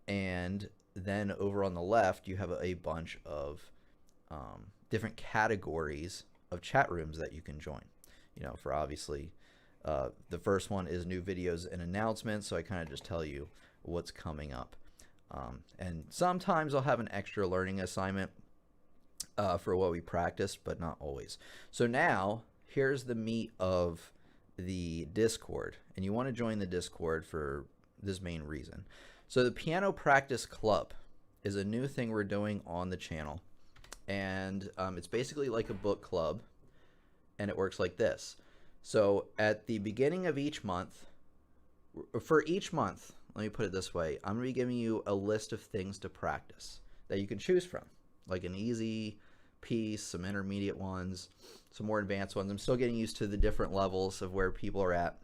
and then over on the left you have a bunch of different categories of chat rooms that you can join. You know, for obviously the first one is new videos and announcements, so I kind of just tell you what's coming up, and sometimes I'll have an extra learning assignment for what we practiced, but not always. So now here's the meat of the Discord, and you want to join the Discord for this main reason. So the Piano Practice Club is a new thing we're doing on the channel, and it's basically like a book club, and it works like this. So at the beginning of each month, for each month, let me put it this way, I'm going to be giving you a list of things to practice that you can choose from, like an easy piece, some intermediate ones, some more advanced ones. I'm still getting used to the different levels of where people are at.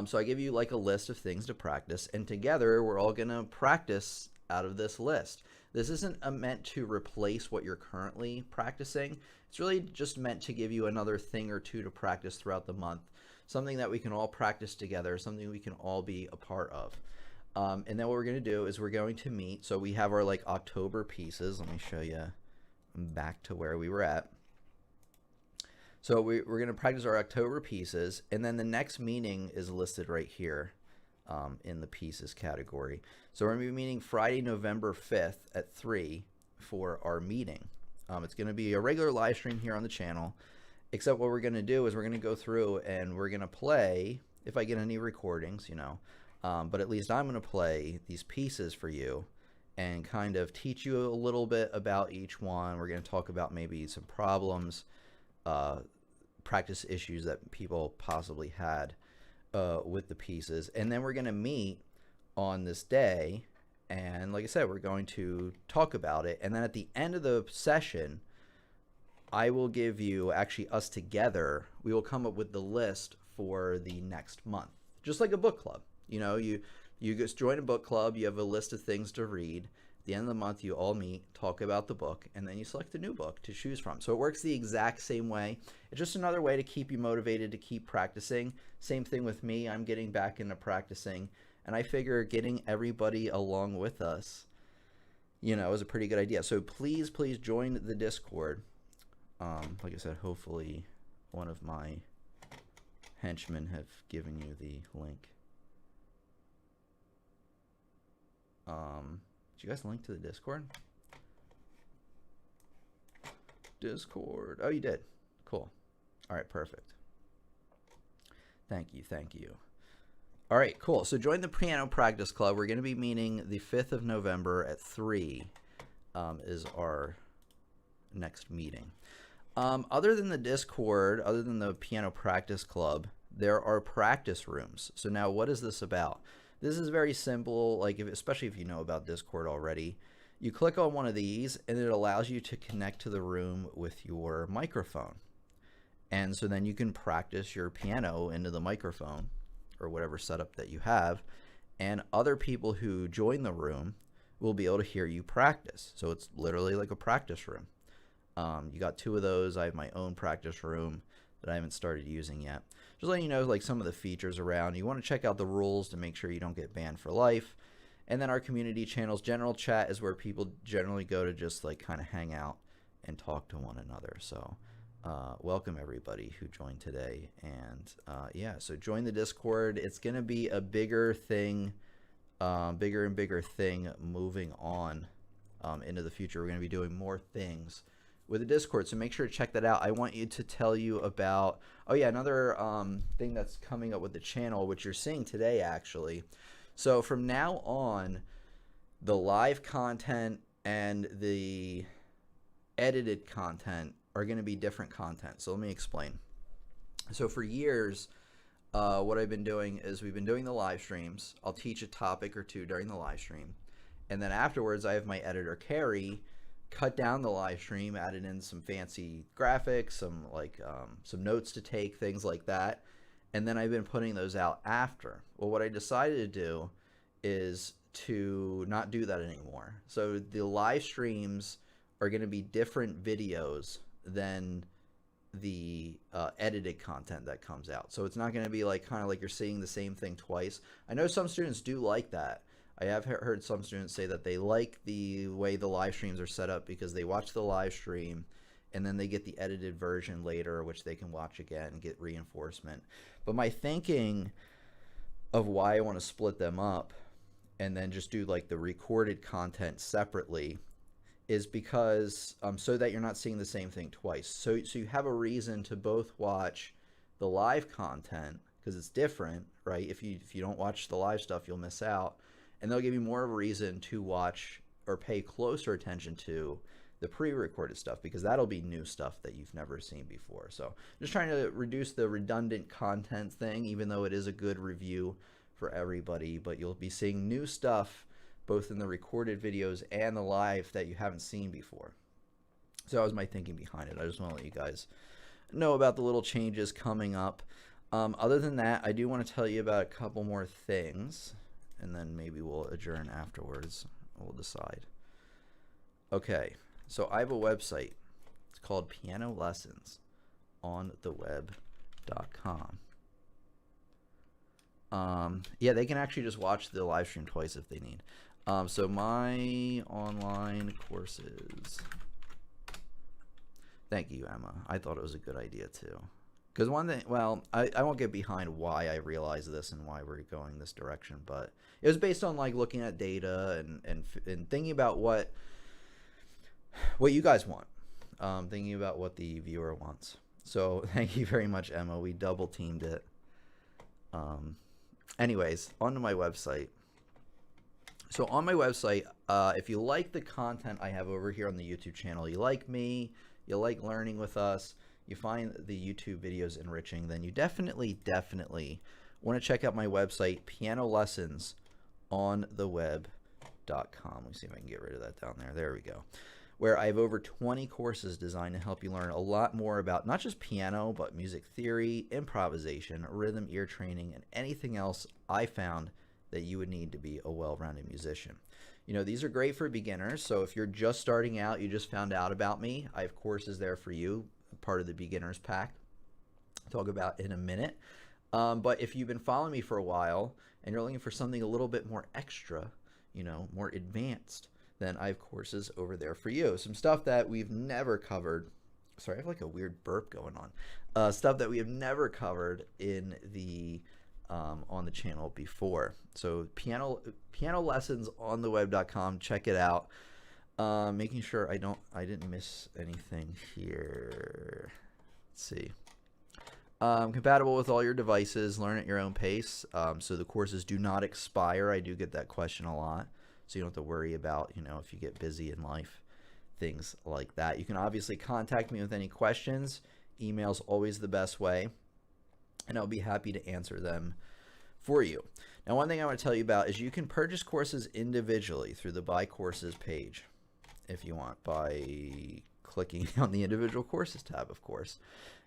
So I give you like a list of things to practice, and together we're all going to practice out of this list. This isn't meant to replace what you're currently practicing. It's really just meant to give you another thing or two to practice throughout the month, something that we can all practice together, something we can all be a part of. And then what we're going to do is we're going to meet. So we have our like October pieces. Let me show you back to where we were at. So we're going to practice our October pieces, and then the next meeting is listed right here in the pieces category. So we're going to be meeting Friday, November 5th at 3 for our meeting. It's going to be a regular live stream here on the channel, except what we're going to do is we're going to go through and we're going to play, if I get any recordings, you know, but at least I'm going to play these pieces for you and kind of teach you a little bit about each one. We're going to talk about maybe some problems, practice issues that people possibly had with the pieces. And then we're going to meet on this day. And like I said, we're going to talk about it. And then at the end of the session, I will give you, actually us together, we will come up with the list for the next month. Just like a book club. You know, you just join a book club, you have a list of things to read. At the end of the month, you all meet, talk about the book, and then you select a new book to choose from. So it works the exact same way. It's just another way to keep you motivated to keep practicing. Same thing with me. I'm getting back into practicing, and I figure getting everybody along with us, you know, is a pretty good idea. So please join the Discord. Like I said, hopefully one of my henchmen have given you the link. Did you guys link to the Discord? Discord. Oh, you did. Cool. All right, perfect. Thank you. All right, cool. So join the Piano Practice Club. We're going to be meeting the 5th of November at 3 is our next meeting. Other than the Discord, other than the Piano Practice Club, there are practice rooms. So now what is this about? This is very simple, like especially if you know about Discord already. You click on one of these and it allows you to connect to the room with your microphone. And so then you can practice your piano into the microphone or whatever setup that you have, and other people who join the room will be able to hear you practice. So it's literally like a practice room. You got 2 of those. I have my own practice room that I haven't started using yet. Just letting you know like some of the features around. You want to check out the rules to make sure you don't get banned for life. And then our community channels. General chat is where people generally go to just like kind of hang out and talk to one another. So welcome everybody who joined today. And yeah, so join the Discord. It's going to be a bigger thing, bigger and bigger thing moving on into the future. We're going to be doing more things with the Discord, so make sure to check that out. I want you to tell you about, oh yeah, another thing that's coming up with the channel, which you're seeing today actually. So from now on, the live content and the edited content are going to be different content. So let me explain. So for years, what I've been doing is we've been doing the live streams. I'll teach a topic or two during the live stream, and then afterwards I have my editor Carrie cut down the live stream, added in some fancy graphics, some notes to take, things like that, and then I've been putting those out after. Well, what I decided to do is to not do that anymore. So the live streams are going to be different videos than the edited content that comes out. So it's not going to be like kind of like you're seeing the same thing twice. I know some students do like that. I have heard some students say that they like the way the live streams are set up because they watch the live stream and then they get the edited version later, which they can watch again and get reinforcement. But my thinking of why I want to split them up and then just do like the recorded content separately is because so that you're not seeing the same thing twice. So you have a reason to both watch the live content because it's different, right? If you don't watch the live stuff, you'll miss out. And they'll give you more of a reason to watch or pay closer attention to the pre-recorded stuff because that'll be new stuff that you've never seen before. So just trying to reduce the redundant content thing, even though it is a good review for everybody, but you'll be seeing new stuff both in the recorded videos and the live that you haven't seen before. So that was my thinking behind it. I just want to let you guys know about the little changes coming up. Other than that, I do want to tell you about a couple more things, and then maybe we'll adjourn afterwards. We'll decide. Okay, so I have a website. It's called pianolessonsontheweb.com. Yeah, they can actually just watch the live stream twice if they need. So my online courses. Thank you, Emma. I thought it was a good idea too. Because one thing, well, I won't get behind why I realized this and why we're going this direction, but it was based on like looking at data and thinking about what you guys want, thinking about what the viewer wants. So thank you very much, Emma. We double teamed it. Anyways, onto my website. So on my website, if you like the content I have over here on the YouTube channel, you like me, you like learning with us, you find the YouTube videos enriching, then you definitely want to check out my website, pianolessonsontheweb.com. Let me see if I can get rid of that down there. There we go. Where I have over 20 courses designed to help you learn a lot more about not just piano, but music theory, improvisation, rhythm, ear training, and anything else I found that you would need to be a well-rounded musician. You know, these are great for beginners, so if you're just starting out, you just found out about me, I have courses there for you, part of the beginners pack. I'll talk about in a minute. But if you've been following me for a while and you're looking for something a little bit more extra, you know, more advanced, then I have courses over there for you. Some stuff that we've never covered. Sorry, I have like a weird burp going on. Stuff that we have never covered in the on the channel before. So piano lessons on the web.com. Check it out. Making sure I didn't miss anything here. Let's see. Compatible with all your devices. Learn at your own pace. So the courses do not expire. I do get that question a lot. So you don't have to worry about, you know, if you get busy in life, things like that. You can obviously contact me with any questions. Email's always the best way, and I'll be happy to answer them for you. Now, one thing I want to tell you about is you can purchase courses individually through the Buy Courses page if you want, by clicking on the individual courses tab, of course,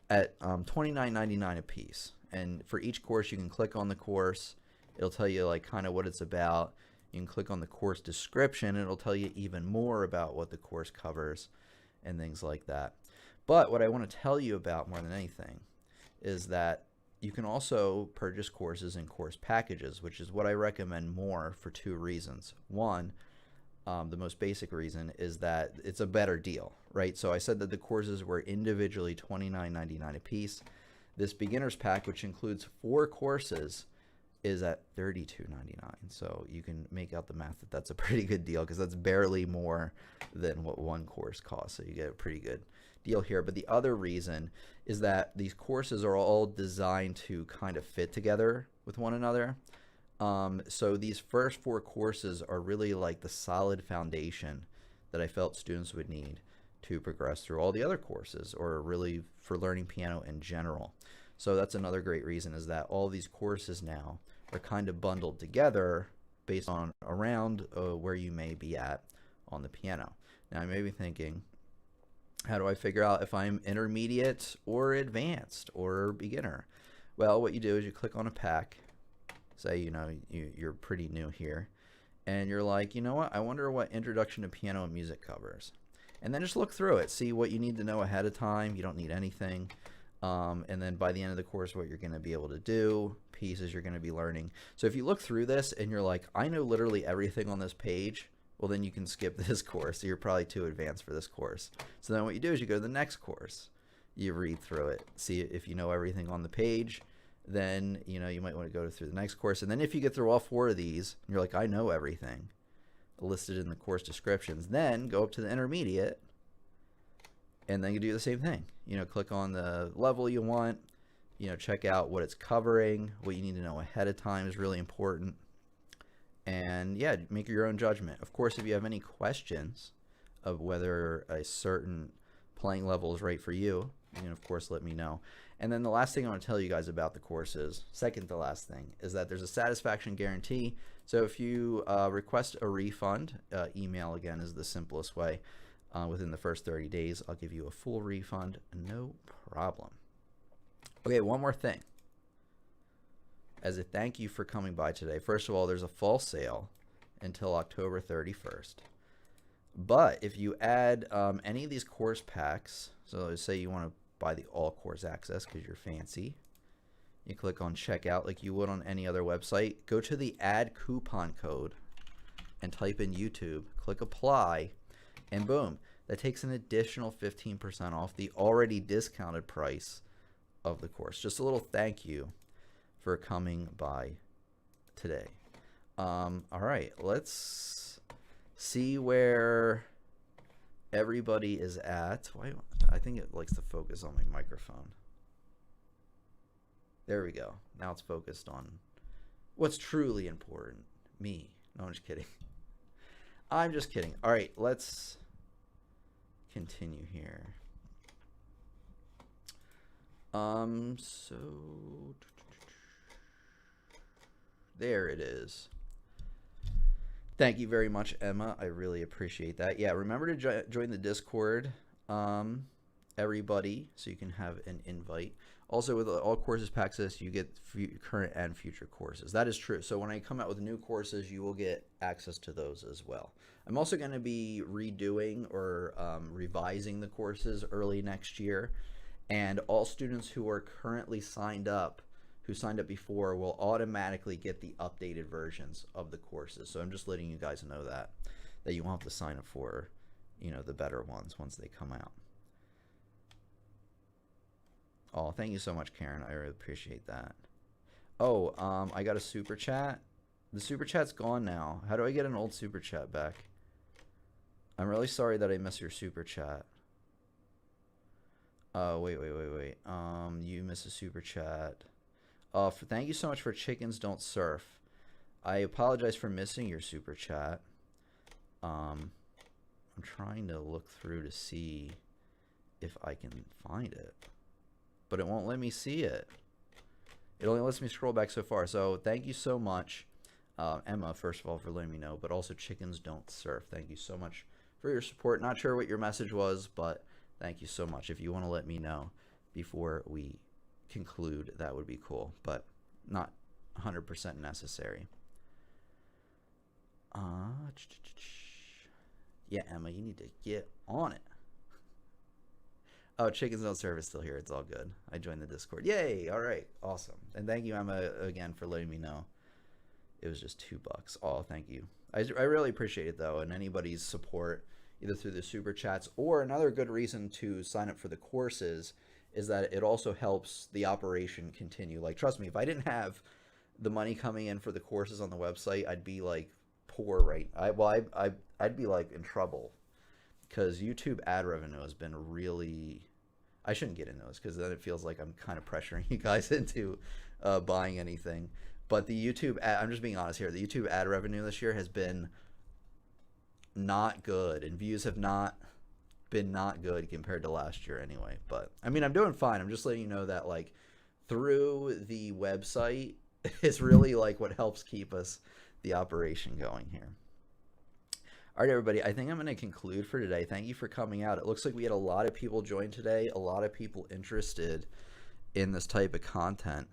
at $29.99 a piece. And for each course, you can click on the course. It'll tell you like kind of what it's about. You can click on the course description, and it'll tell you even more about what the course covers. and things like that. But what I want to tell you about more than anything is that you can also purchase courses in course packages, which is what I recommend more for two reasons. One, the most basic reason is that it's a better deal, right? So I said that the courses were individually $29.99 a piece. This beginner's pack, which includes 4 courses, is at $32.99. So you can make out the math that that's a pretty good deal, because that's barely more than what one course costs. So you get a pretty good deal here. But the other reason is that these courses are all designed to kind of fit together with one another. So these first 4 courses are really like the solid foundation that I felt students would need to progress through all the other courses, or really for learning piano in general. So that's another great reason, is that all these courses now are kind of bundled together based on around where you may be at on the piano. Now you may be thinking, how do I figure out if I'm intermediate or advanced or beginner? Well, what you do is you click on a pack. Say, you know, you're pretty new here, and you're like, you know what, I wonder what Introduction to Piano and Music covers. And then just look through it, see what you need to know ahead of time. You don't need anything. And then by the end of the course, what you're going to be able to do, pieces you're going to be learning. So if you look through this and you're like, I know literally everything on this page, well, then you can skip this course. So you're probably too advanced for this course. So then what you do is you go to the next course. You read through it, see if you know everything on the page. Then, you know, you might want to go through the next course. And then if you get through all 4 of these, and you're like, I know everything listed in the course descriptions, then go up to the intermediate, and then you do the same thing. You know, click on the level you want, you know, check out what it's covering. What you need to know ahead of time is really important. And yeah, make your own judgment. Of course, if you have any questions of whether a certain playing level is right for you, you can of course let me know. And then the last thing I want to tell you guys about the courses, second to last thing, is that there's a satisfaction guarantee. So if you request a refund, email again is the simplest way. Within the first 30 days, I'll give you a full refund, no problem. Okay, one more thing. As a thank you for coming by today, first of all, there's a fall sale until October 31st. But if you add any of these course packs, so let's say you want to buy the all course access because you're fancy, you click on checkout like you would on any other website, go to the add coupon code and type in YouTube, click apply, and boom, that takes an additional 15% off the already discounted price of the course. Just a little thank you for coming by today. All right, let's see where everybody is at. Why? I think it likes to focus on my microphone. There we go. Now it's focused on what's truly important. Me. No, I'm just kidding. I'm just kidding. All right, let's continue here. So there it is. Thank you very much, Emma. I really appreciate that. Yeah, remember to join the Discord, everybody, so you can have an invite. Also, with all courses access, you get current and future courses. That is true. So when I come out with new courses, you will get access to those as well. I'm also going to be redoing or revising the courses early next year. And all students who are currently signed up, who signed up before, will automatically get the updated versions of the courses. So I'm just letting you guys know that you won't have to sign up for, you know, the better ones once they come out. Oh, thank you so much, Karen. I really appreciate that. Oh, I got a super chat. The super chat's gone now. How do I get an old super chat back? I'm really sorry that I missed your super chat. Wait. You missed a super chat. Thank you so much for Chickens Don't Surf. I apologize for missing your super chat. I'm trying to look through to see if I can find it, but it won't let me see it. It only lets me scroll back so far. So thank you so much, Emma, first of all, for letting me know, but also Chickens Don't Surf. Thank you so much for your support. Not sure what your message was, but thank you so much. If you want to let me know before we conclude, that would be cool, but not 100% necessary. Yeah, Emma, you need to get on it. Oh, Chickens Don't Serve is still here. It's all good. I joined the Discord. Yay! All right, awesome. And thank you, Emma, again for letting me know. It was just $2. Oh, thank you. I really appreciate it though, and anybody's support, either through the super chats or another good reason to sign up for the courses is that it also helps the operation continue. Like, trust me, if I didn't have the money coming in for the courses on the website, I'd be like poor, right? I'd be like in trouble because YouTube ad revenue has been really. I shouldn't get into this because then it feels like I'm kind of pressuring you guys into buying anything. But the YouTube ad, I'm just being honest here. The YouTube ad revenue this year has been not good, and views have not been not good compared to last year anyway. But I mean, I'm doing fine. I'm just letting you know that like through the website is really like what helps keep us the operation going here. All right, everybody, I think I'm going to conclude for today. Thank you for coming out. It looks like we had a lot of people join today, a lot of people interested in this type of content.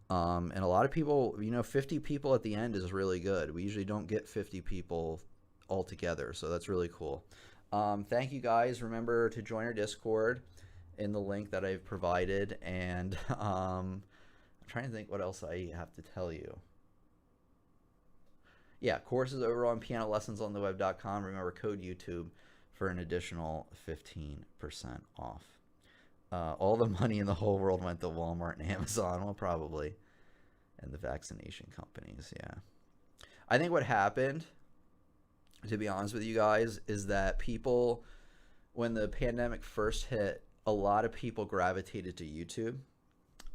And a lot of people, 50 people at the end is really good. We usually don't get 50 people all together, so that's really cool. Thank you guys. Remember to join our Discord in the link that I've provided. And I'm trying to think what else I have to tell you. Yeah, courses over on pianolessonsontheweb.com. Remember, code YouTube for an additional 15% off. All the money in the whole world went to Walmart and Amazon. Well, probably. And the vaccination companies, yeah. I think what happened, to be honest with you guys, is that people, when the pandemic first hit, a lot of people gravitated to YouTube.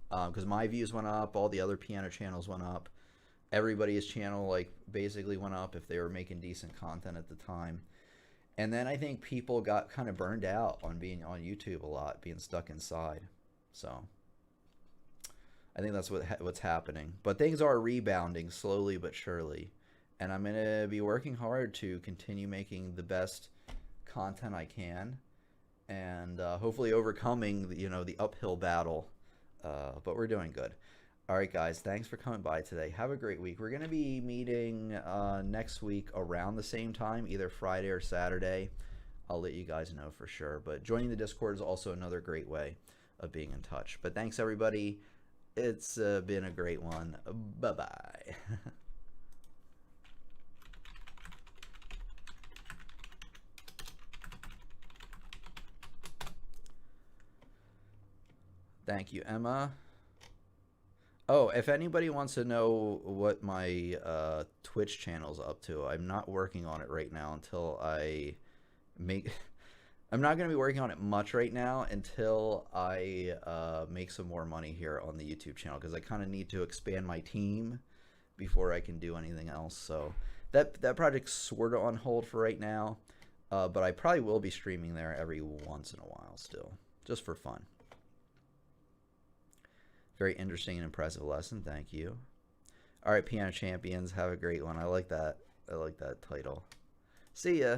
Because my views went up, all the other piano channels went up. Everybody's channel, like, basically went up if they were making decent content at the time. And then I think people got kind of burned out on being on YouTube a lot, being stuck inside. So I think that's what's happening. But things are rebounding slowly but surely. And I'm going to be working hard to continue making the best content I can. And hopefully overcoming, the uphill battle. But we're doing good. All right, guys, thanks for coming by today. Have a great week. We're going to be meeting next week around the same time, either Friday or Saturday. I'll let you guys know for sure. But joining the Discord is also another great way of being in touch. But thanks, everybody. It's been a great one. Bye-bye. Thank you, Emma. Oh, if anybody wants to know what my Twitch channel's up to, I'm not working on it right now until I make... I'm not going to be working on it much right now until I make some more money here on the YouTube channel, because I kind of need to expand my team before I can do anything else. So that project's sort of on hold for right now, but I probably will be streaming there every once in a while still, just for fun. Very interesting and impressive lesson. Thank you. All right, Piano Champions, have a great one. I like that. I like that title. See ya.